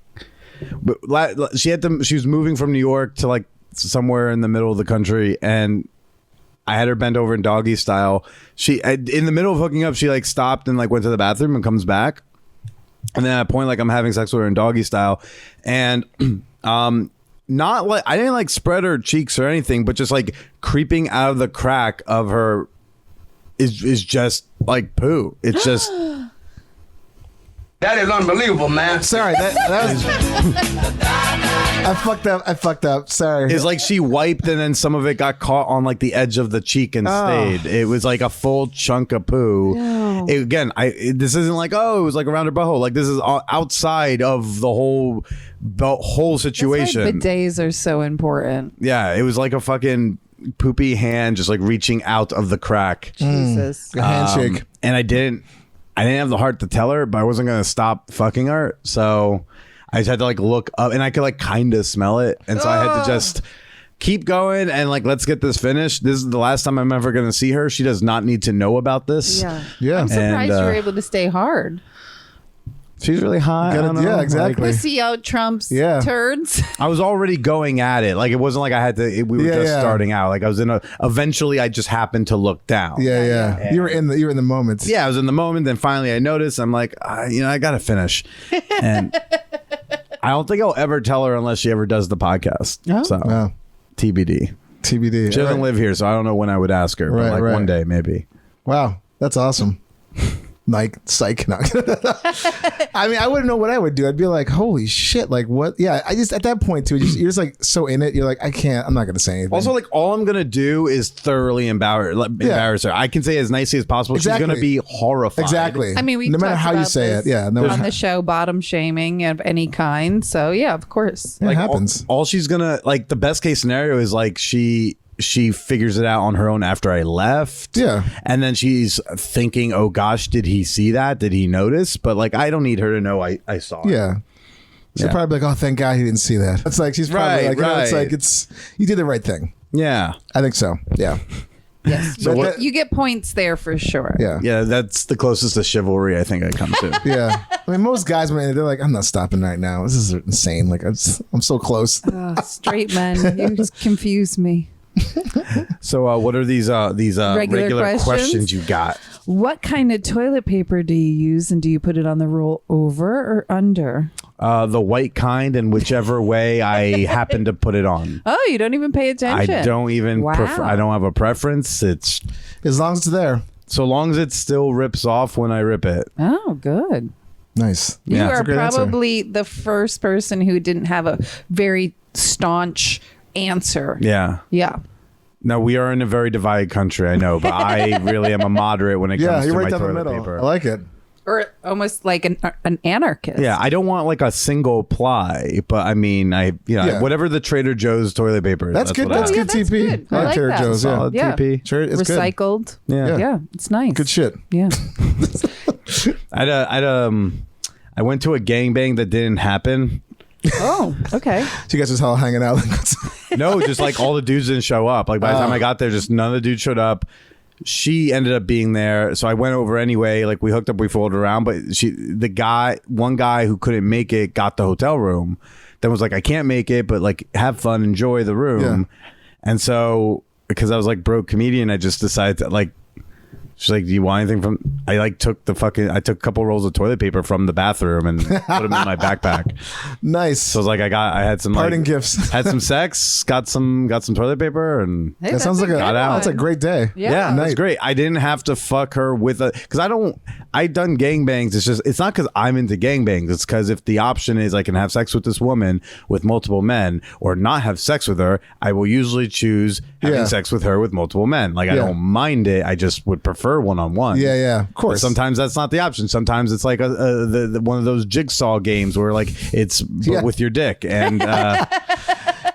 she was moving from New York to like somewhere in the middle of the country, and I had her bend over in doggy style. In the middle of hooking up, she like stopped and like went to the bathroom and comes back. And then at a point, like I'm having sex with her in doggy style, and not like I didn't like spread her cheeks or anything, but just like creeping out of the crack of her is just like poo. It's just That is unbelievable, man. Sorry, that was. I fucked up. Sorry. it's like she wiped and then some of it got caught on like the edge of the cheek and stayed. It was like a full chunk of poo. This isn't like it was like around her butthole. Like this is outside of the whole situation. That's why bidets are so important. Yeah, it was like a fucking poopy hand just like reaching out of the crack. Jesus. a handshake. And I didn't have the heart to tell her, but I wasn't gonna stop fucking her, so I just had to like look up, and I could like kind of smell it, and so I had to just keep going and like let's get this finished. This is the last time I'm ever gonna see her. She does not need to know about this. Yeah. I'm surprised And, you were able to stay hard. She's really hot. Gotta- I don't know. yeah, exactly. Pussy out trumps Yeah. turds. I was already going at it. Like it wasn't like I had to. We were just Yeah. starting out. Like I was eventually, I just happened to look down. Yeah. You were in the moment. Yeah, I was in the moment. Then finally, I noticed. I'm like, I gotta finish, and I don't think I'll ever tell her unless she ever does the podcast. Oh. So Wow. TBD. TBD. She doesn't Right. live here, so I don't know when I would ask her. Right, But like right. one day, maybe. Wow, that's awesome. Psych. No. I mean, I wouldn't know what I would do. I'd be like, holy shit, like what? Yeah, I just at that point too, you're just like so in it. You're like, I can't. I'm not gonna say anything. Also, like all I'm gonna do is thoroughly embarrass her. I can say as nicely as possible. Exactly. She's gonna be horrified. Exactly. I mean, we no matter talked how you about say this it. Yeah. No. on the show, bottom shaming of any kind. So yeah, of course. It Like happens. all she's gonna like. The best case scenario is like she figures it out on her own after I left. Yeah. And then she's thinking, oh gosh, did he see that? Did he notice? But like, I don't need her to know I saw it. Yeah. She'll Yeah. probably be like, oh, thank God he didn't see that. It's like she's probably Right, like, it's right. like you did the right thing. Yeah. I think so. Yeah. Yes. But what- that- You get points there for sure. yeah. Yeah, that's the closest to chivalry I think I come to. Yeah. I mean, most guys, when they're like, I'm not stopping right now. This is insane. Like, I'm so close. Oh, straight men, you just confuse me. So what are these regular questions? questions you got? What kind of toilet paper do you use, and do you put it on the roll over or under? The white kind, and whichever way I happen to put it on. Oh, you don't even pay attention. I don't even Wow. I don't have a preference. It's As long as it's there. so long as it still rips off when I rip it. Oh, good. Nice. You Yeah. That's are a great answer. probably the first person who didn't have a very staunch answer. Yeah. Yeah. No, we are in a very divided country, I know, but I really am a moderate when it Yeah, comes you're to right my down the toilet middle. paper. I like it. Or almost like an anarchist. Yeah, I don't want like a single ply, but I mean, Yeah. whatever the Trader Joe's toilet paper is. That's good. what I That's have. yeah, good that's TP. good. I like Trader that. Joe's. Yeah. Solid Yeah. TP. Sure, it's good. Recycled. Yeah. Yeah, it's nice. Good shit. Yeah. I went to a gangbang that didn't happen. Oh, okay. So you guys just all hanging out. No, just like all the dudes didn't show up. Like by the time I got there, just none of the dudes showed up. She ended up being there, so I went over anyway. Like we hooked up, we fooled around, but one guy who couldn't make it got the hotel room. Then was like, I can't make it, but like have fun, enjoy the room. And so because I was like broke comedian, I just decided to like She's like, do you want anything from? I took a couple rolls of toilet paper from the bathroom and put them in my backpack. Nice. So I was like, I had some Parting gifts. had some sex, got some toilet paper, and Hey, That sounds like that's a great day. Yeah. that's great. I didn't have to fuck her because I done gangbangs. It's not because I'm into gangbangs. It's because if the option is I can have sex with this woman with multiple men or not have sex with her, I will usually choose having sex with her with multiple men. Like I don't mind it. I just would prefer one-on-one. Yeah, of course. But sometimes that's not the option. Sometimes it's like one of those jigsaw games where like it's with your dick and.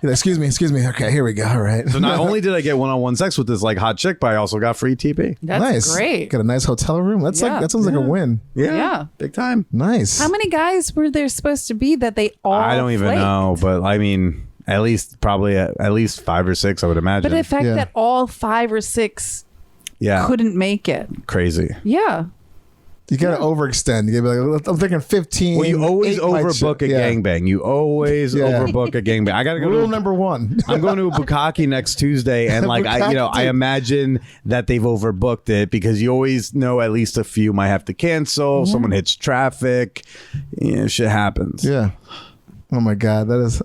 Excuse me. Okay, here we go. All right. So not only did I get one-on-one sex with this like hot chick, but I also got free TP. That's nice. great. Got a nice hotel room. That sounds like a win. Yeah. Big time. Nice. How many guys were there supposed to be that they all I don't even flaked? know, but I mean, at least 5 or 6, I would imagine. But the fact that all 5 or 6 couldn't make it. Crazy. Yeah. You gotta overextend. You gotta be like, I'm thinking 15. Well, you always 8 might overbook shit. a gangbang. You always overbook a gangbang. I gotta go. Rule number 1. I'm going to a bukkake next Tuesday, and like I imagine that they've overbooked it because you always know at least a few might have to cancel. Someone hits traffic. Shit happens. Yeah. Oh my God, that is.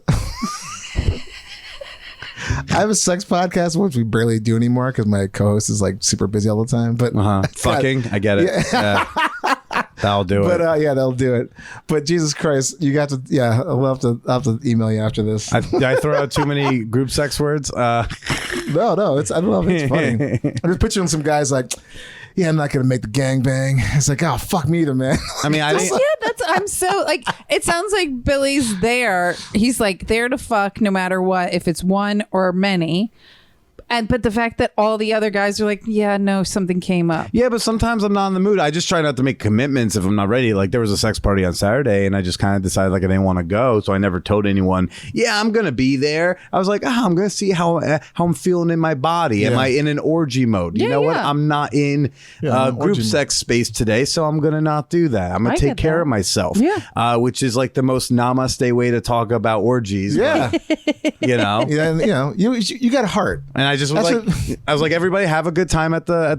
I have a sex podcast, which we barely do anymore because my co-host is like super busy all the time. But fucking, I get it. Yeah. That'll do it. But that'll do it. But Jesus Christ, you got to. Yeah, I'll have to email you after this. Did I throw out too many group sex words? No, I don't know if it's funny. I'm just picturing some guys like, yeah, I'm not gonna make the gangbang. It's like, oh fuck me either, man. I mean, I'm so like, it sounds like Billy's there. He's like there to fuck no matter what, if it's one or many. But the fact that all the other guys are like, yeah, no, something came up. Yeah, but sometimes I'm not in the mood. I just try not to make commitments if I'm not ready. Like there was a sex party on Saturday and I just kind of decided like I didn't want to go. So I never told anyone, yeah, I'm going to be there. I was like, I'm going to see how I'm feeling in my body. Am I in an orgy mode? You know what? I'm not in group sex space today. So I'm going to not do that. I'm going to take care of myself. Yeah. Which is like the most namaste way to talk about orgies. Yeah. But, you know, you got a heart. And I just was I was like, everybody have a good time at the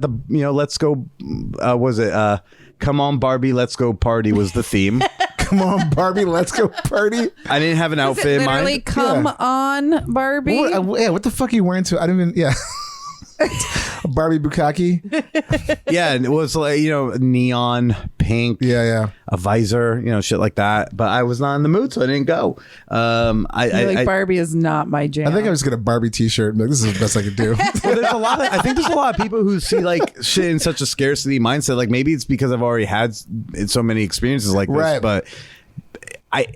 let's go. Was it come on Barbie, let's go party was the theme. Come on Barbie, let's go party. I didn't have an outfit in mind. Literally, come on Barbie. What the fuck are you wearing to? I didn't even. A Barbie bukkake. Yeah, and it was like neon pink. Yeah. A visor, shit like that. But I was not in the mood, so I didn't go. Barbie is not my jam. I think I was get a Barbie T-shirt. And be like, this is the best I could do. Well, I think there's a lot of people who see like shit in such a scarcity mindset. Like maybe it's because I've already had so many experiences like this. Right. But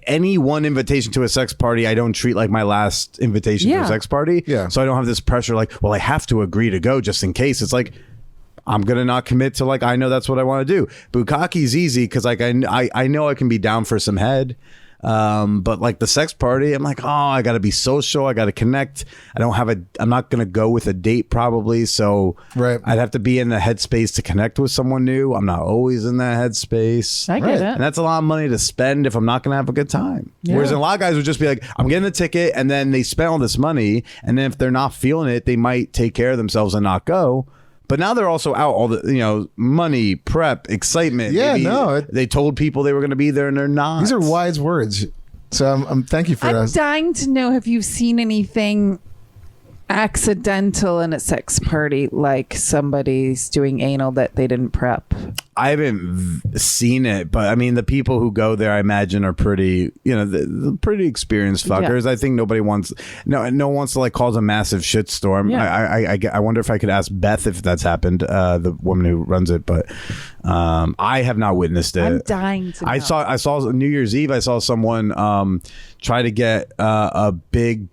any one invitation to a sex party, I don't treat like my last invitation to a sex party. Yeah. So I don't have this pressure like, well, I have to agree to go just in case. It's like, I'm going to not commit to like, I know that's what I want to do. Bukkake's easy because like I know I can be down for some head. But like the sex party, I'm like, oh, I got to be social. I got to connect. I'm not going to go with a date probably. So I'd have to be in the headspace to connect with someone new. I'm not always in that headspace. I get it. And that's a lot of money to spend if I'm not going to have a good time. Yeah. Whereas a lot of guys would just be like, I'm getting the ticket and then they spend all this money. And then if they're not feeling it, they might take care of themselves and not go. But now they're also out all the, money, prep, excitement. Yeah, Maybe they told people they were going to be there and they're not. These are wise words. So I'm thank you for I'm us. dying to know, have you seen anything accidental in a sex party, like somebody's doing anal that they didn't prep? I haven't seen it, but I mean, the people who go there, I imagine, are pretty, the pretty experienced fuckers. Yeah. I think no one wants to like cause a massive shitstorm. Yeah. I wonder if I could ask Beth if that's happened, the woman who runs it, but I have not witnessed it. I'm dying to know. I saw New Year's Eve. I saw someone try to get a big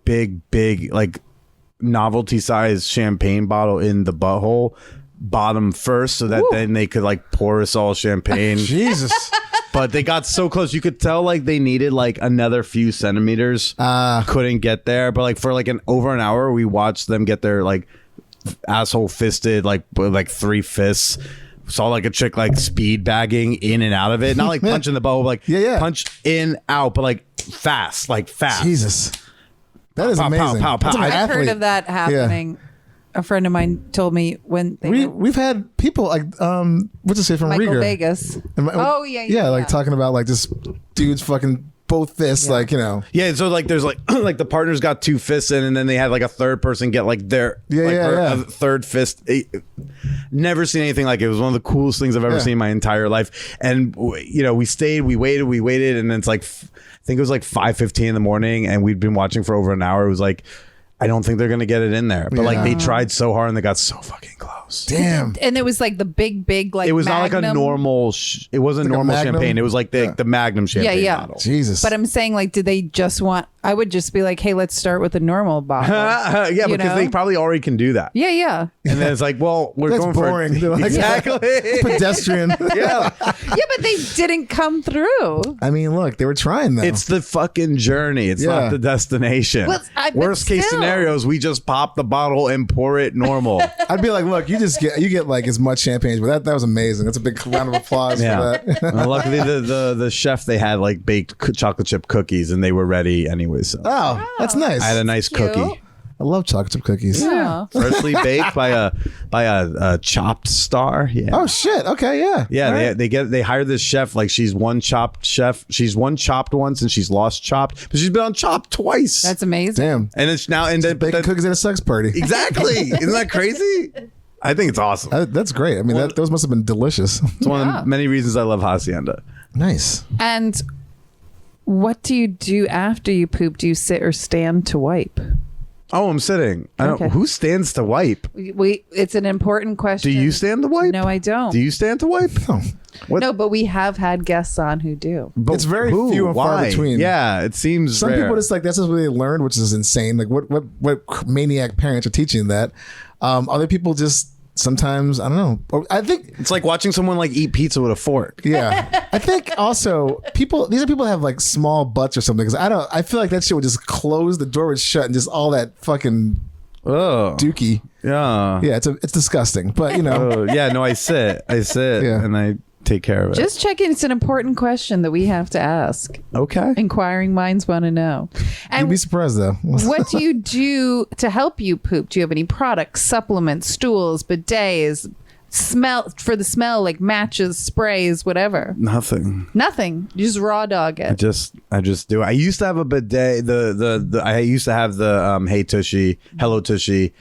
like novelty size champagne bottle in the butthole bottom first so that then they could like pour us all champagne. Jesus. But they got so close, you could tell like they needed like another few centimeters. Couldn't get there, but like for like over an hour we watched them get their like asshole fisted like with like 3 fists. Saw like a chick like speed bagging in and out of it, not like punching the butthole, like punch in out, but like fast. Jesus. That is amazing. Pow. I've heard of that happening. A friend of mine told me when they We've had people like what's it say from Michael Rieger? Vegas. Oh yeah, like talking about like just dudes fucking both fists, like, you know. Yeah, so like there's like like the partners got 2 fists in, and then they had like a third person get like their a third fist. Never seen anything like it. It was one of the coolest things I've ever seen in my entire life. And you know, we stayed, we waited, and then it's like I think it was like 5:15 in the morning, and we'd been watching for over an hour. It was like, I don't think they're gonna get it in there, but like they tried so hard and they got so fucking close. Damn. And it was like the big like it was Magnum. not like a normal. It wasn't Like a normal Magnum? champagne. It was like the Magnum champagne bottle. Jesus. But I'm saying, like, did they just want? I would just be like, hey, let's start with a normal bottle. Yeah, You because know? they probably already can do that. Yeah. And then it's like, well, we're That's going boring. for They're like, exactly. pedestrian. Yeah, Yeah, but they didn't come through. I mean, look, they were trying though. it's the fucking journey. It's not the destination. Well, but Worst case still. scenarios, we just pop the bottle and pour it normal. I'd be like, look, you get like as much champagne, but that was amazing. That's a big round of applause Yeah. for that. Well, luckily, the chef, they had like baked chocolate chip cookies, and they were ready anyway. So Oh, that's nice. I had a nice Cute. cookie, I love chocolate chip cookies. Yeah. freshly baked by a chopped star. Yeah. Oh shit. Okay, yeah. Yeah, All right. they hired this chef, like she's one chopped chef. She's one chopped once and she's lost chopped, but she's been on chopped twice. That's amazing. Damn. and it's now and then Baking cookies at a sex party. exactly. Isn't that crazy? I think it's awesome. That's great. I mean, those must have been delicious. It's one of the many reasons I love Hacienda. Nice. And what do you do after you poop? Do you sit or stand to wipe? Oh, I'm sitting. I don't. Okay. Who stands to wipe? It's an important question. Do you stand to wipe? No, I don't. Do you stand to wipe? No. What? No, but we have had guests on who do. But It's very who? few and far Why? between. Yeah, it seems Some rare. people just like that's just what they learned, which is insane. Like what maniac parents are teaching that. Other people just sometimes I don't know. Or I think It's like watching someone like eat pizza with a fork. yeah. I think also these are people that have like small butts or something. Because I feel like that shit would just close, the door would shut, and just all that fucking Oh, dookie. yeah. Yeah, it's disgusting. But you know, Oh, yeah. No, I sit, Yeah. and I take care of it. Just checking. It's an important question that we have to ask. Okay. Inquiring minds want to know. you'd And be surprised though. what do you do to help you poop? Do you have any products, supplements, stools, bidets, smell for the smell, like matches, sprays, whatever? Nothing. Nothing. You just raw dog I it. just do it. I used to have a bidet. I used to have the Hey Tushy, Hello Tushy.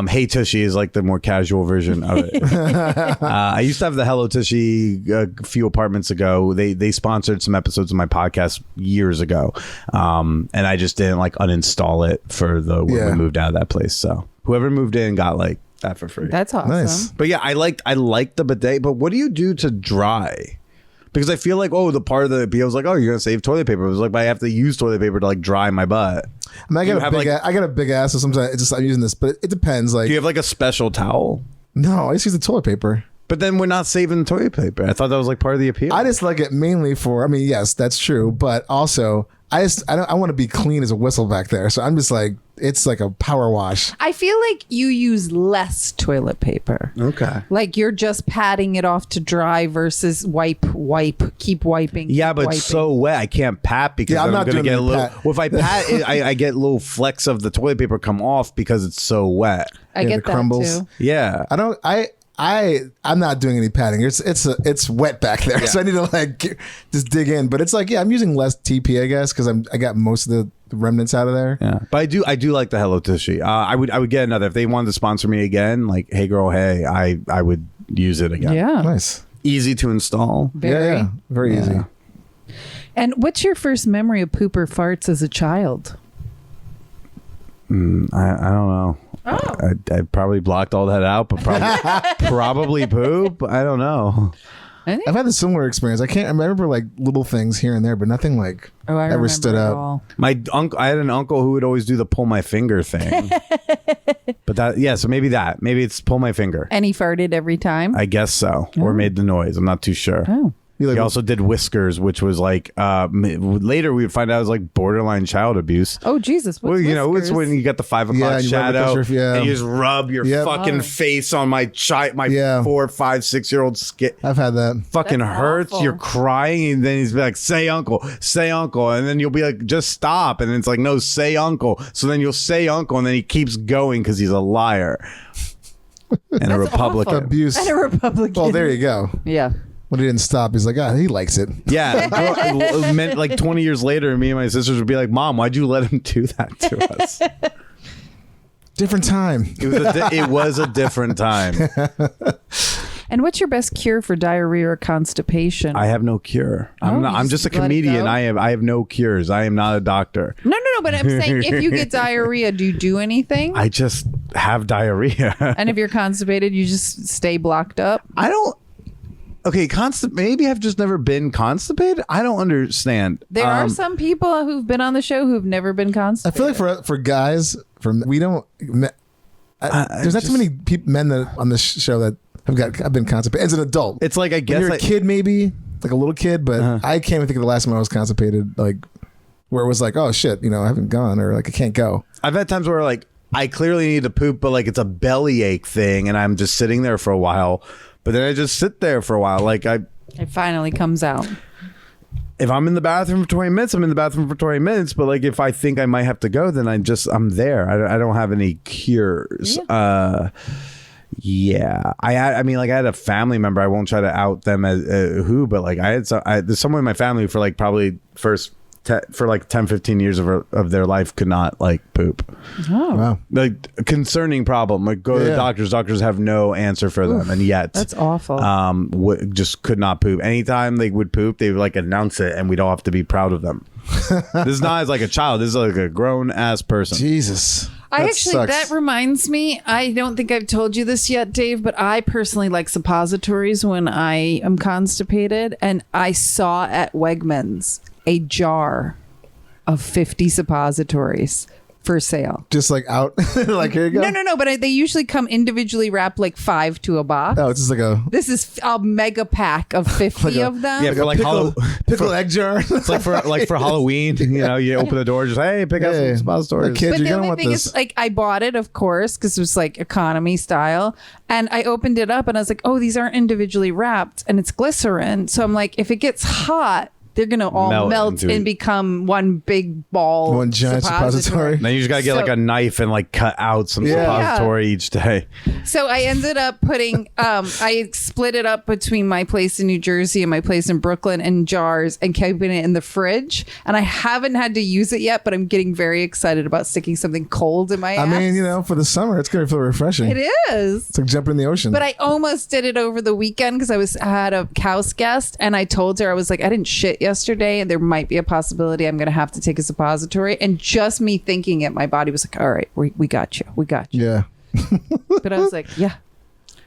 Hey Tushy is like the more casual version of it. I used to have the Hello Tushy a few apartments ago. They sponsored some episodes of my podcast years ago, and I just didn't like uninstall it for when we moved out of that place. So whoever moved in got like that for free. That's awesome. Nice. But yeah, I liked the bidet. But what do you do to dry? Because I feel like, the part of the BO was like, you're gonna save toilet paper. It was like, but I have to use toilet paper to like dry my butt. I mean, I Do you got have, like- I got a big ass, so sometimes it's just I'm using this, but it depends. Like Do you have like a special towel? no, I just use the toilet paper. But then we're not saving toilet paper. I thought that was like part of the appeal. I just like it mainly for. I mean, yes, that's true, but also I want to be clean as a whistle back there. So I'm just like it's like a power wash. I feel like you use less toilet paper. Okay. Like you're just patting it off to dry versus wipe, keep wiping. Yeah, keep but wiping. it's so wet. I can't pat because Yeah, I'm then not I'm gonna doing get a the little. pat. Well, if I pat, I get little flecks of the toilet paper come off because it's so wet. I Yeah, get the that crumbles. too. Yeah. I'm not doing any padding. It's wet back there, so I need to like just dig in. But it's like I'm using less TP, I guess, because I got most of the remnants out of there. Yeah, but I do like the Hello Tushy. I would get another if they wanted to sponsor me again. Like, hey girl, hey, I would use it again. Yeah. Nice. Easy to install. Very. Yeah, very easy. And what's your first memory of poop or farts as a child? I don't know. I probably blocked all that out, but probably poop. I don't know. I've had a similar experience. I remember like little things here and there, but nothing like I ever stood remember it out. all. My uncle, I had an uncle who would always do the pull my finger thing. But so maybe it's pull my finger. And he farted every time? I guess so, or made the noise. I'm not too sure. Oh. He also did Whiskers, which was like later we would find out it was like borderline child abuse. Oh Jesus! Well, you know, it's when you get the 5 o'clock and you rub shadow, it 'cause and you just rub your fucking face on my 4, 5, 6-year-old skin. I've had that. Fucking That's hurts. awful. You're crying, and then he's like, "Say uncle," and then you'll be like, "Just stop," and it's like, "No, say uncle." So then you'll say uncle, and then he keeps going because he's a liar and a Republican. awful. Abuse. And a Republican. Well, there you go. Yeah. When he didn't stop, he's like, he likes it. Yeah, it meant like 20 years later, me and my sisters would be like, "Mom, why'd you let him do that to us?" Different time. It was a different time. And what's your best cure for diarrhea or constipation? I have no cure. I'm just a let it comedian. go? I have no cures. I am not a doctor. No. But I'm saying, if you get diarrhea, do you do anything? I just have diarrhea. And if you're constipated, you just stay blocked up. I don't. Okay, maybe I've just never been constipated. I don't understand. There are some people who've been on the show who've never been I constipated. feel like for guys, we don't. There's not too many men that on this show that I've been constipated as an adult. It's like I When guess you're a kid, maybe like a little kid, but I can't even think of the last time I was constipated. Like where it was like, oh shit, I haven't gone, or like I can't go. I've had times where like I clearly need to poop, but like it's a bellyache thing, and I'm just sitting there for a while. But then I just sit there for a while. Like It finally comes out. if I'm in the bathroom for 20 minutes, I'm in the bathroom for 20 minutes. But like if I think I might have to go, then I'm there. I don't have any cures. Yeah. I mean, like I had a family member. I won't try to out them as who, but like there's someone in my family for like probably for like 10, 15 years of their life could not like poop. Oh. Wow. Like a concerning problem. Like go to the doctors. Doctors have no answer for them, and yet That's awful. just could not poop. Anytime they would poop, they would like announce it, and we'd all have to be proud of them. This is not as like a child. This is like a grown ass person. Jesus. That reminds me, I don't think I've told you this yet, Dave, but I personally like suppositories when I am constipated. And I saw at Wegmans a jar of 50 suppositories for sale. Just like out, like here you go. No, but they usually come individually wrapped like 5 to a box. Oh, it's just like This is a mega pack of 50 of them. Yeah, for like pickle egg jar. It's like for Halloween. You open the door, just hey, pick up some suppositories. Like, kid, But you're the gonna only want thing this. is, like, I bought it, of course, because it was like economy style. And I opened it up and I was like, oh, these aren't individually wrapped and it's glycerin. So I'm like, if it gets hot, they're going to all melt and become one big ball. One giant suppository. Then you just gotta get like a knife and like cut out some suppository each day. So I ended up putting, I split it up between my place in New Jersey and my place in Brooklyn in jars and keeping it in the fridge. And I haven't had to use it yet, but I'm getting very excited about sticking something cold in my ass. I mean, for the summer, it's gonna feel refreshing. It is. It's like jumping in the ocean. But I almost did it over the weekend because I had a house guest and I told her, I was like, I didn't shit yesterday and there might be a possibility I'm going to have to take a suppository. And just me thinking it, my body was like, all right, we got you. We got you. Yeah. But I was like, yeah.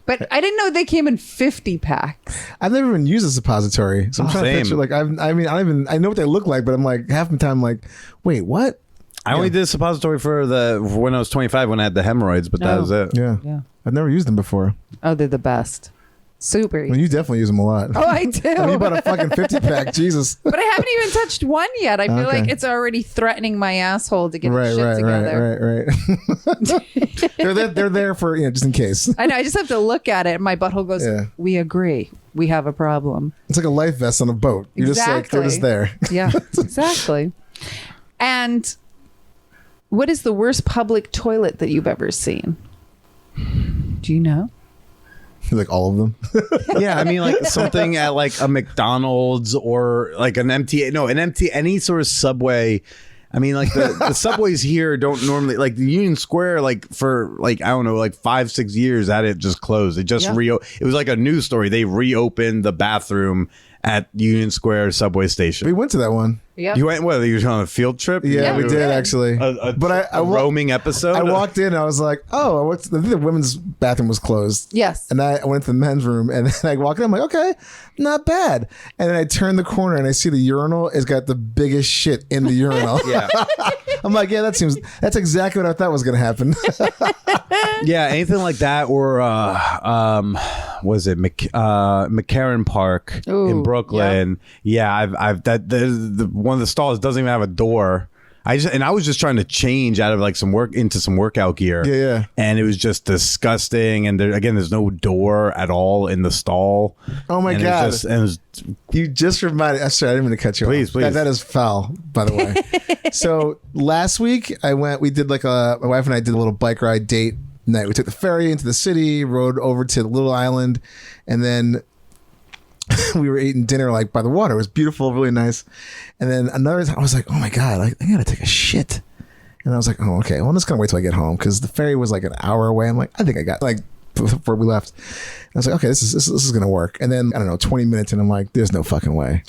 But I didn't know they came in 50 packs. I've never even used a suppository. So I'm trying to Same. picture, like, I know what they look like, but I'm like, half the time, I'm like, wait, what? I only did a suppository for when I was 25 when I had the hemorrhoids, but that was it. Yeah. Yeah. I've never used them before. Oh, they're the best. Super. I mean, you definitely use them a lot. Oh, I do. I mean, you bought a fucking 50 pack. Jesus. But I haven't even touched one yet. I feel Okay. like it's already threatening my asshole to get Right, its shit together. Right. They're there for, just in case. I know. I just have to look at it and my butthole goes, Yeah. we agree. We have a problem. It's like a life vest on a boat. You're just like, they're just there. Yeah, exactly. And what is the worst public toilet that you've ever seen? Do you know? Like all of them. Yeah, I mean, like something at like a McDonald's or like any sort of Subway. I mean, like the subways here don't normally, like the Union Square, like for like, I don't know, like 5-6 years that it just closed. It just it was like a news story. They reopened the bathroom at Union Square subway station. We went to that one. Yeah. You went, what, you were on a field trip? Yeah, we did actually. But a roaming episode? I walked in and I was like, oh, I think the women's bathroom was closed. Yes. And I went to the men's room and then I walked in. I'm like, okay, not bad. And then I turn the corner and I see the urinal has got the biggest shit in the urinal. Yeah. I'm like, yeah, that's exactly what I thought was going to happen. Yeah, anything like that, or was it McCarran Park Ooh, in Brooklyn. Yeah, I've the one of the stalls doesn't even have a door. I was just trying to change out of like some workout gear. Yeah. And it was just disgusting. And there's no door at all in the stall. Oh my And God. it was You just reminded. Sorry, I didn't mean to cut you Please, off. please. That is foul, by the way. So last week we did like my wife and I did a little bike ride date night. We took the ferry into the city, rode over to the little island, and then we were eating dinner like by the water. It was beautiful, really nice. And then another time I was like, oh my God, I gotta take a shit. And I was like, oh, okay, well, I'm just gonna wait till I get home because the ferry was like an hour away. I'm like, I think I got like before we left. And I was like, okay, this is gonna work. And then I don't know, 20 minutes, and I'm like, there's no fucking way.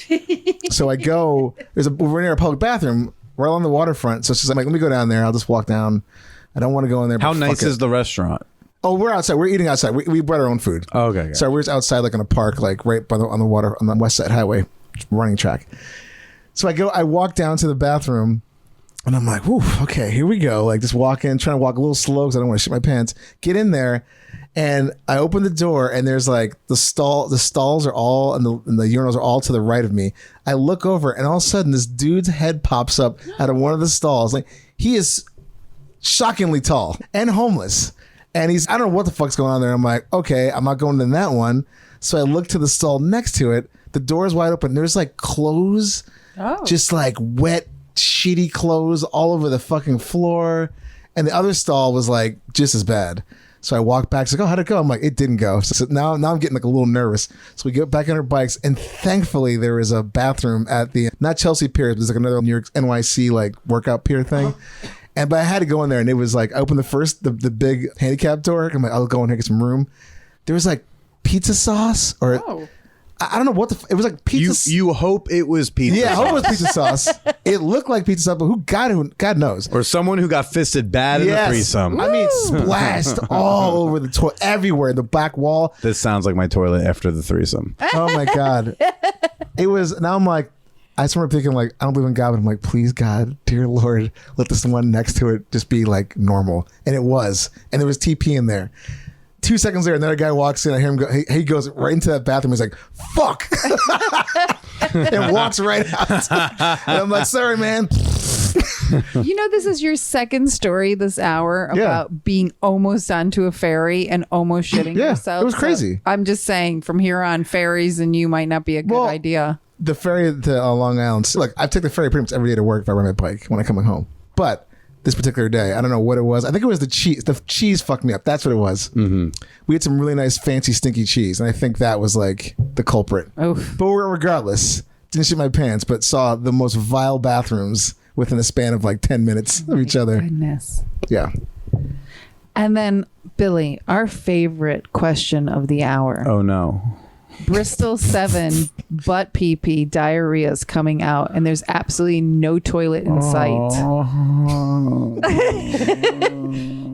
So I go. We're near a public bathroom. We're along the waterfront. So she's like, let me go down there. I'll just walk down. I don't want to go in there. How but nice fuck is it. the restaurant? Oh, we're outside. We're eating outside. We brought our own food. Oh, okay. So we're just outside, like in a park, like right by on the water on the West Side Highway, running track. So I walk down to the bathroom, and I'm like, "Whew, okay, here we go." Like just walk in, trying to walk a little slow because I don't want to shit my pants. Get in there, and I open the door, and there's like the stalls are all, and the urinals are all to the right of me. I look over, and all of a sudden, this dude's head pops up out of one of the stalls. Like he is shockingly tall and homeless. And I don't know what the fuck's going on there. I'm like, okay, I'm not going in that one. So I look to the stall next to it. The door is wide open. There's like clothes, just like wet, shitty clothes all over the fucking floor. And the other stall was like just as bad. So I walked back. She's like, oh, how'd it go? I'm like, it didn't go. So now I'm getting like a little nervous. So we get back on our bikes. And thankfully there is a bathroom at not Chelsea Pier, but there's like another New York NYC like workout pier thing. But I had to go in there, and it was like I opened the big handicap door. I'm like, I'll go in here get some room. There was like pizza sauce, or I don't know what it was like pizza. You hope it was pizza. Yeah, I sauce. hope it was pizza sauce. It looked like pizza sauce, but God knows. Or someone who got fisted bad in the threesome. I mean, splashed all over the toilet, everywhere, the back wall. This sounds like my toilet after the threesome. Oh my God, it was. Now I'm like. I started thinking like, I don't believe in God, but I'm like, please God, dear Lord, let this one next to it just be like normal. And it was. And there was TP in there. 2 seconds later, another guy walks in. I hear him go, he goes right into that bathroom. He's like, fuck. And walks right out. And I'm like, sorry, man. You know, this is your second story this hour about being almost onto a ferry and almost shitting yourself. It was crazy. So I'm just saying, from here on, ferries and you might not be a good idea. The ferry to Long Island. Look, I take the ferry pretty much every day to work if I ride my bike when I come home. But this particular day, I don't know what it was. I think it was the cheese. The cheese fucked me up. That's what it was. Mm-hmm. We had some really nice, fancy, stinky cheese, and I think that was like the culprit. Oof. But regardless, didn't shit my pants, but saw the most vile bathrooms within a span of like 10 minutes of each other. Goodness. Yeah. And then, Billy, our favorite question of the hour. Oh, no. Bristol 7 butt pee diarrhea is coming out, and there's absolutely no toilet in sight.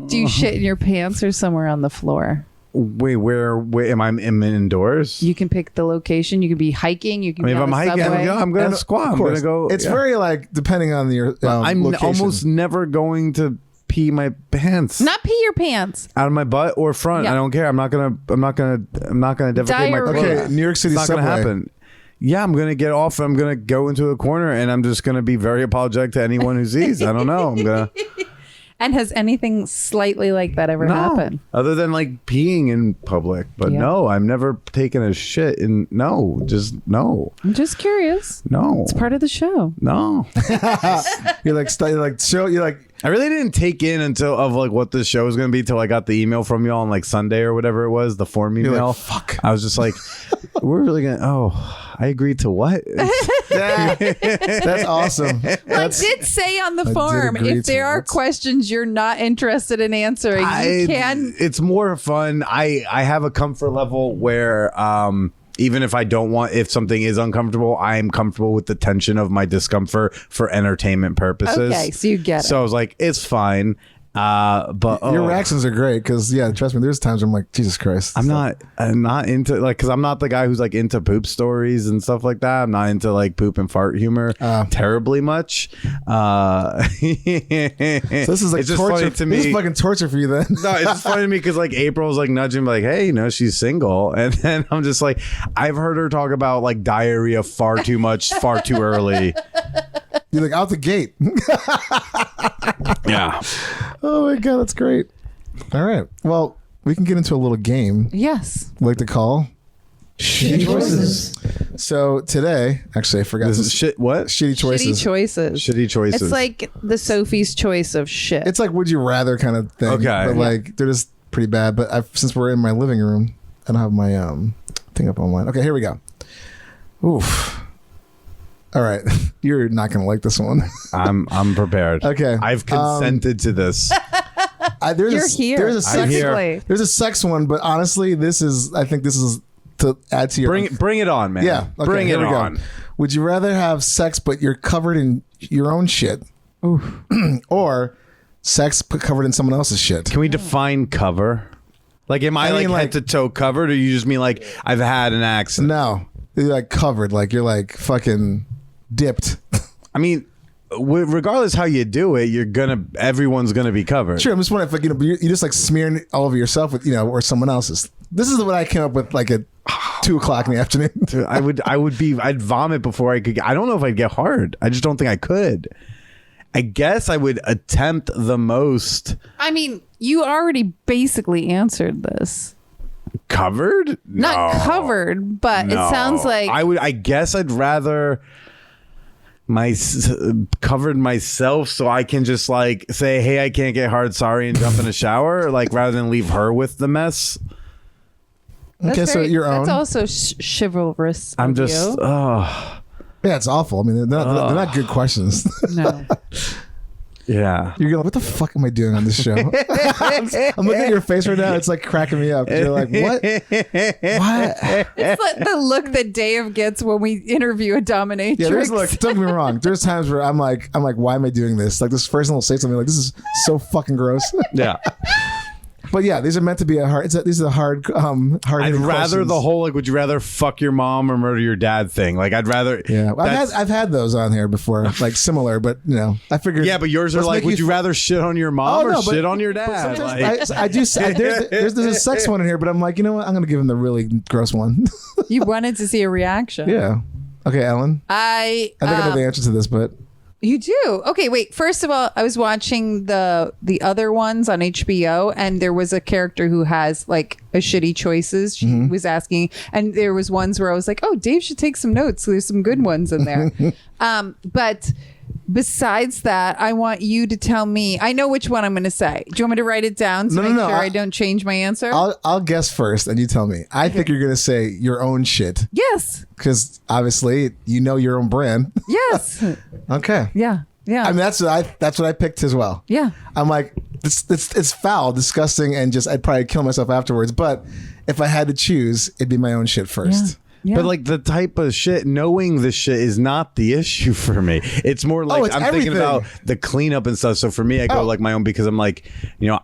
Do you shit in your pants or somewhere on the floor? Wait, where am I indoors? You can pick the location. You can be hiking. You can. I mean, if I'm hiking, I'm going to squat. I'm going to go. It's very like depending on your. I'm location. almost never going to pee my pants. Not pee your pants Out of my butt or front. Yeah. I don't care. I'm not gonna defecate my Diarrhea. clothes. Okay, New York City It's not subway. gonna happen. Yeah, I'm gonna get off. I'm gonna go into a corner, and I'm just gonna be very apologetic to anyone who sees. I don't know. I'm gonna. And has anything slightly like that ever happened? Other than like peeing in public, but Yeah. no, I've never taken a shit. And no, just no, I'm just curious. no, It's part of the show. no. You're like. I really didn't take in until of like what this show was going to be till I got the email from y'all on like Sunday or whatever it was, the form You're email. like, fuck. I was just like, we're really going to, I agreed to what? That's awesome. Well, I did say on the did form, agree if there to are it. questions you're not interested in answering, you can. It's more fun. I have a comfort level where, even if I don't if something is uncomfortable, I am comfortable with the tension of my discomfort for entertainment purposes. Okay, so you get it. So I was like, it's fine. But Your reactions are great because trust me, there's times where I'm like, Jesus Christ. I'm not into like, because I'm not the guy who's like into poop stories and stuff like that. I'm not into like poop and fart humor terribly much. So this is like it's just torture funny to me. This is fucking torture for you then. No, it's just funny to me because like April's like nudging me like, hey, she's single, and then I'm just like, I've heard her talk about like diarrhea far too much, far too early. You're like out the gate. Yeah. Oh my God, that's great. All right. Well, we can get into a little game. Yes. We like to call Shitty Choices. So today, actually, I forgot. This is shit. What? Shitty Choices. Shitty choices. Shitty choices. It's like the Sophie's choice of shit. It's like would you rather kind of thing. Okay. But like they're just pretty bad. But since we're in my living room, I don't have my thing up online. Okay, here we go. Oof. All right, you're not gonna like this one. I'm prepared. Okay, I've consented to this. You're here. There's a sex. I'm here. Technically. There's a sex one, but honestly, I think this is to add to your Bring it on, man. Yeah, okay, bring here it we go. on. Would you rather have sex but you're covered in your own shit, or sex covered in someone else's shit? Can we define cover? Like, am I mean, like head to toe covered, or you just mean like I've had an accident? No, you're like covered, like you're like fucking dipped. I mean, regardless how you do it, everyone's gonna be covered. Sure, I'm just wondering if like you just like smearing all over yourself with or someone else's. This is what I came up with like at 2:00 in the afternoon. Dude, I'd vomit before I could. I don't know if I'd get hard. I just don't think I could. I guess I would attempt the most. I mean, you already basically answered this. Covered? Not covered, but it sounds like I guess I'd rather covered myself so I can just like say, hey, I can't get hard, sorry, and jump in a shower, like rather than leave her with the mess. Okay, so your own. That's also chivalrous. I'm of just you. Yeah, it's awful. I mean, they're not good questions. No. Yeah. You're like, what the fuck am I doing on this show? I'm looking at your face right now. It's like cracking me up. You're like, what? What? It's like the look that Dave gets when we interview a dominatrix. Yeah, don't get me wrong. There's times where I'm like, why am I doing this? Like this person will say something like, this is so fucking gross. Yeah. But yeah, these are meant to be these are hard. I'd rather the whole like, would you rather fuck your mom or murder your dad thing? Like, I'd rather. Yeah, I've had those on here before, like similar, but I figured. Yeah, but yours are like, would you rather shit on your mom or shit on your dad? Like, I do. There's a sex one in here, but I'm like, you know what? I'm gonna give him the really gross one. You wanted to see a reaction. Yeah. Okay, Ellen. I think I know the answer to this, but. You do? Okay, wait. First of all, I was watching the other ones on HBO, and there was a character who has like a shitty choices. She was asking, and there was ones where I was like, "Oh, Dave should take some notes. There's some good ones in there." But besides that, I want you to tell me. I know which one I'm going to say. Do you want me to write it down to make sure I don't change my answer? I'll guess first, and you tell me. I think you're going to say your own shit. Yes. Because obviously you know your own brand. Yes. Okay. Yeah. I mean that's what I picked as well. Yeah. I'm like it's foul, disgusting, and just I'd probably kill myself afterwards. But if I had to choose, it'd be my own shit first. Yeah. But like the type of shit, knowing the shit is not the issue for me. It's more like I'm thinking about the cleanup and stuff. So for me, I go like my own because I'm like,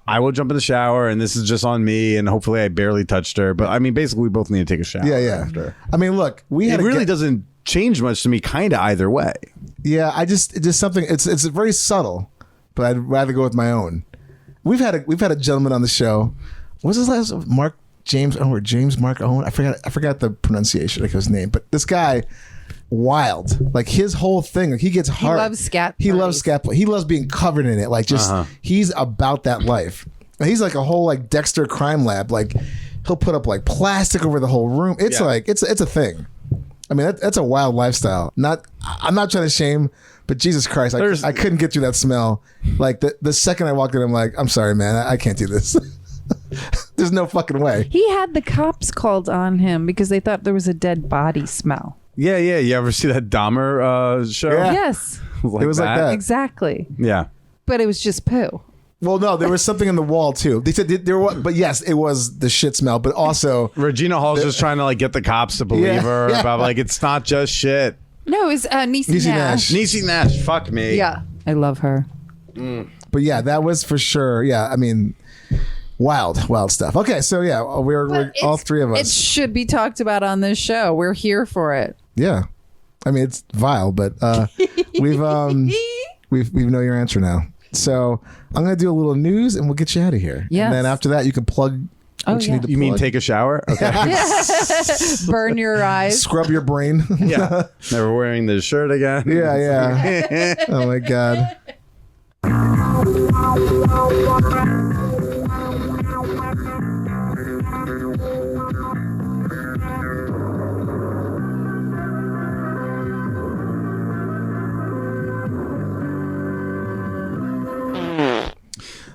I will jump in the shower and this is just on me, and hopefully I barely touched her. But I mean, basically, we both need to take a shower. Yeah. After. I mean, look, it really doesn't change much to me, kind of either way. Yeah, it's just something. It's very subtle, but I'd rather go with my own. We've had a gentleman on the show. What's his last name? James Mark Owen. I forgot the pronunciation of his name, but this guy, wild. Like his whole thing, like he gets hard. He loves scat. He loves scat. He loves being covered in it. Like just he's about that life. And he's like a whole like Dexter crime lab. Like he'll put up like plastic over the whole room. It's like it's a thing. I mean that's a wild lifestyle. I'm not trying to shame, but Jesus Christ, I couldn't get through that smell. Like the second I walked in, I'm like, I'm sorry, man, I can't do this. There's no fucking way. He had the cops called on him because they thought there was a dead body smell. Yeah. You ever see that Dahmer show? Yeah. Yes. It was like that. Exactly. Yeah. But it was just poo. Well, no, there was something in the wall too. They said there was, but yes, it was the shit smell. But also, Regina Hall's just trying to like get the cops to believe her about like it's not just shit. No, it was Niecy Nash. Niecy Nash. Fuck me. Yeah, I love her. But yeah, that was for sure. Yeah, I mean, wild stuff. Okay, so yeah, we're all three of us. It should be talked about on this show. We're here for it. Yeah, I mean it's vile, but we know your answer now. So I'm gonna do a little news and we'll get you out of here. Yes. And then after that, you can plug. What you need to You mean plug. take a shower? Okay. Burn your eyes. Scrub your brain. Yeah. Never wearing this shirt again. Yeah. Oh my god.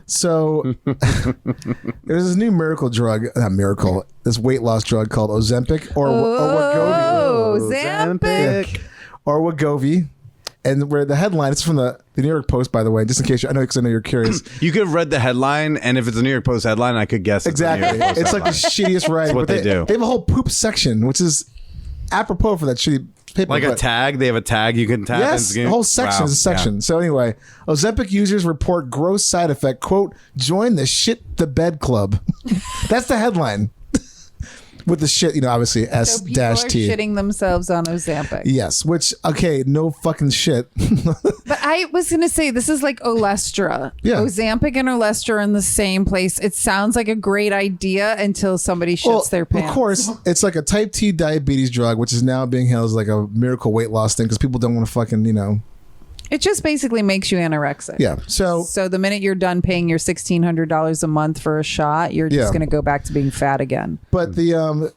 So there's this new this weight loss drug called Ozempic or Wegovy. Ozempic. Or Wegovy. And where the headline, it's from the New York Post, by the way, just in case I know you're curious. You could have read the headline, and if it's a New York Post headline, I could guess. Exactly. It's like the shittiest writing. what but they do. They have a whole poop section, which is apropos for that shitty paper. Like a but- tag? They have a tag you can tap? Yes, the whole section is a section. Yeah. So anyway, Ozempic users report gross side effect. Quote, join the shit the bed club. That's the headline. With the shit, obviously S So people dash are T. shitting themselves on Ozempic. Yes, which, okay, no fucking shit. But I was going to say, this is like Olestra. Yeah. Ozempic and Olestra are in the same place. It sounds like a great idea until somebody shits their pants. Of course, it's like a type 2 diabetes drug, which is now being hailed as like a miracle weight loss thing because people don't want to fucking, It just basically makes you anorexic. Yeah. So the minute you're done paying your $1,600 a month for a shot, you're just going to go back to being fat again. But the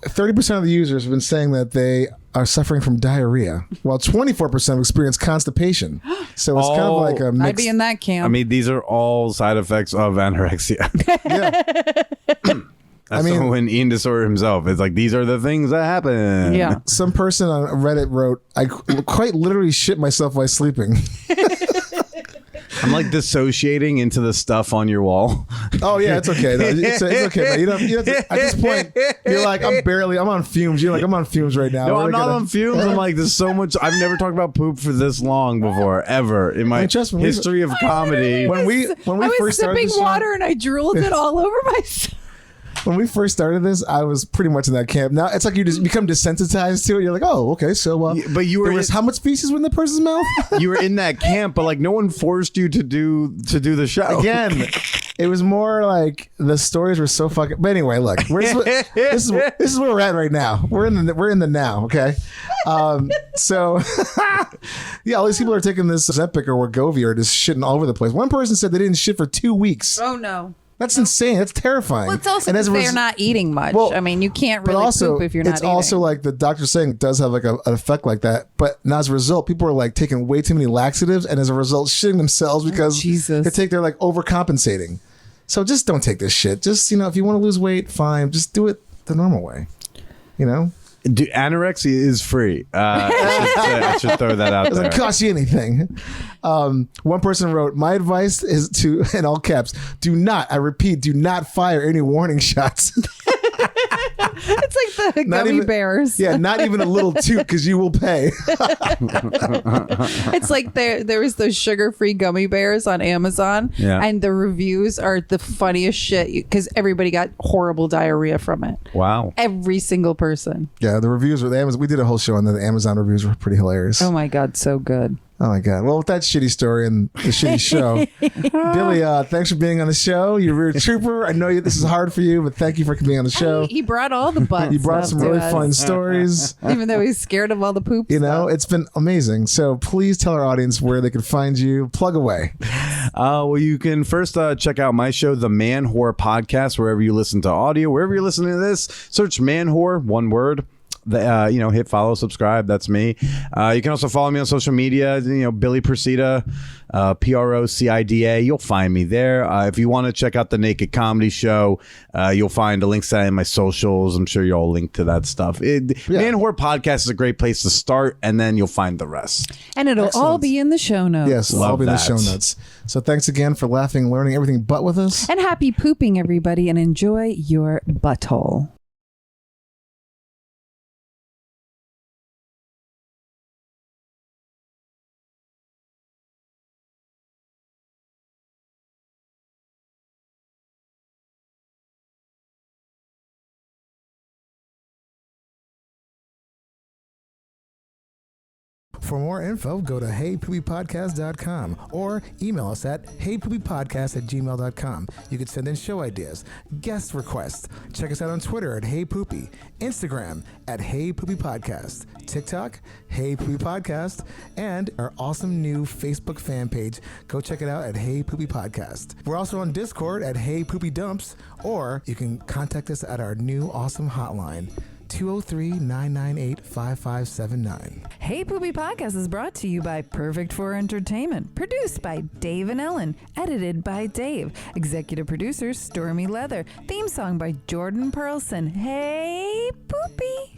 30% of the users have been saying that they are suffering from diarrhea, while 24% have experienced constipation. So it's kind of like a mixed. I'd be in that camp. I mean, these are all side effects of anorexia. Yeah. That's when eating disorder himself. It's like, these are the things that happen. Yeah. Some person on Reddit wrote, I quite literally shit myself while sleeping. I'm like dissociating into the stuff on your wall. Oh yeah, it's okay. No, it's okay, man. You don't have to, at this point, you're like, I'm on fumes. You're like, I'm on fumes right now. No, We're I'm not gonna- on fumes. I'm like, there's so much. I've never talked about poop for this long before, ever in my trust me, history of comedy. When we I was first started sipping this show- water and I drooled it all over myself. when we first started this, I was pretty much in that camp. Now it's like you just become desensitized to it. You're like, oh, okay, so But you were there was how much feces were in the person's mouth? you were in that camp, but like no one forced you to do the show. Again, it was more like the stories were so fucking. But anyway, look, this is where we're at right now. We're in the now. Okay, so yeah, all these people are taking this Ozempic or Wegovy or just shitting all over the place. One person said they didn't shit for 2 weeks. Oh no. That's insane. That's terrifying. Well, it's also And as because a they're res- not eating much. Well, I mean, you can't But really also, poop if you're not it's eating. also like the doctor's saying it does have like an effect like that. But now as a result, people are like taking way too many laxatives and as a result shitting themselves because Jesus. they're like overcompensating. So just don't take this shit. Just, if you want to lose weight, fine. Just do it the normal way. Anorexia is free. I should throw that out It there. doesn't cost you anything. One person wrote, my advice is to, in all caps, I repeat, do not fire any warning shots. It's like the Not gummy even- bears. Yeah, not even a little toot because you will pay. It's like there was those sugar-free gummy bears on Amazon, Yeah. and the reviews are the funniest shit because everybody got horrible diarrhea from it. Wow. Every single person. Yeah, the reviews were we did a whole show on the Amazon reviews were pretty hilarious. Oh my god, so good. Oh my god! Well, with that shitty story and the shitty show, Billy, thanks for being on the show. You're a trooper. I know this is hard for you, but thank you for being on the show. He brought all the butts. You brought up some to really us, fun stories. even though he's scared of all the poop. stuff. It's been amazing. So please tell our audience where they can find you. Plug away. Well, you can first check out my show, The Man Whore Podcast, wherever you listen to audio, wherever you're listening to this. Search Man Whore, one word. Hit follow, subscribe. That's me. You can also follow me on social media. Billy Procida, Procida. You'll find me there. If you want to check out the Naked Comedy Show, you'll find a link to that in my socials. I'm sure you'll all link to that stuff. Man Whore Podcast is a great place to start, and then you'll find the rest. And it'll all be in the show notes. Yes, Love I'll be in the that. show notes. So thanks again for laughing and learning everything but with us. And happy pooping, everybody, and enjoy your butthole. For more info, go to heypoopypodcast.com or email us at heypoopypodcast@gmail.com. You can send in show ideas, guest requests. Check us out on Twitter at heypoopy, Instagram at heypoopypodcast, TikTok, heypoopypodcast, and our awesome new Facebook fan page. Go check it out at Hey Poopy Podcast. We're also on Discord at Hey Poopy Dumps, or you can contact us at our new awesome hotline, 203-998-5579. Hey Poopy Podcast is brought to you by Perfect for Entertainment. Produced by Dave and Ellen. Edited by Dave. Executive producer Stormy Leather. Theme song by Jordan Perlson. Hey Poopy!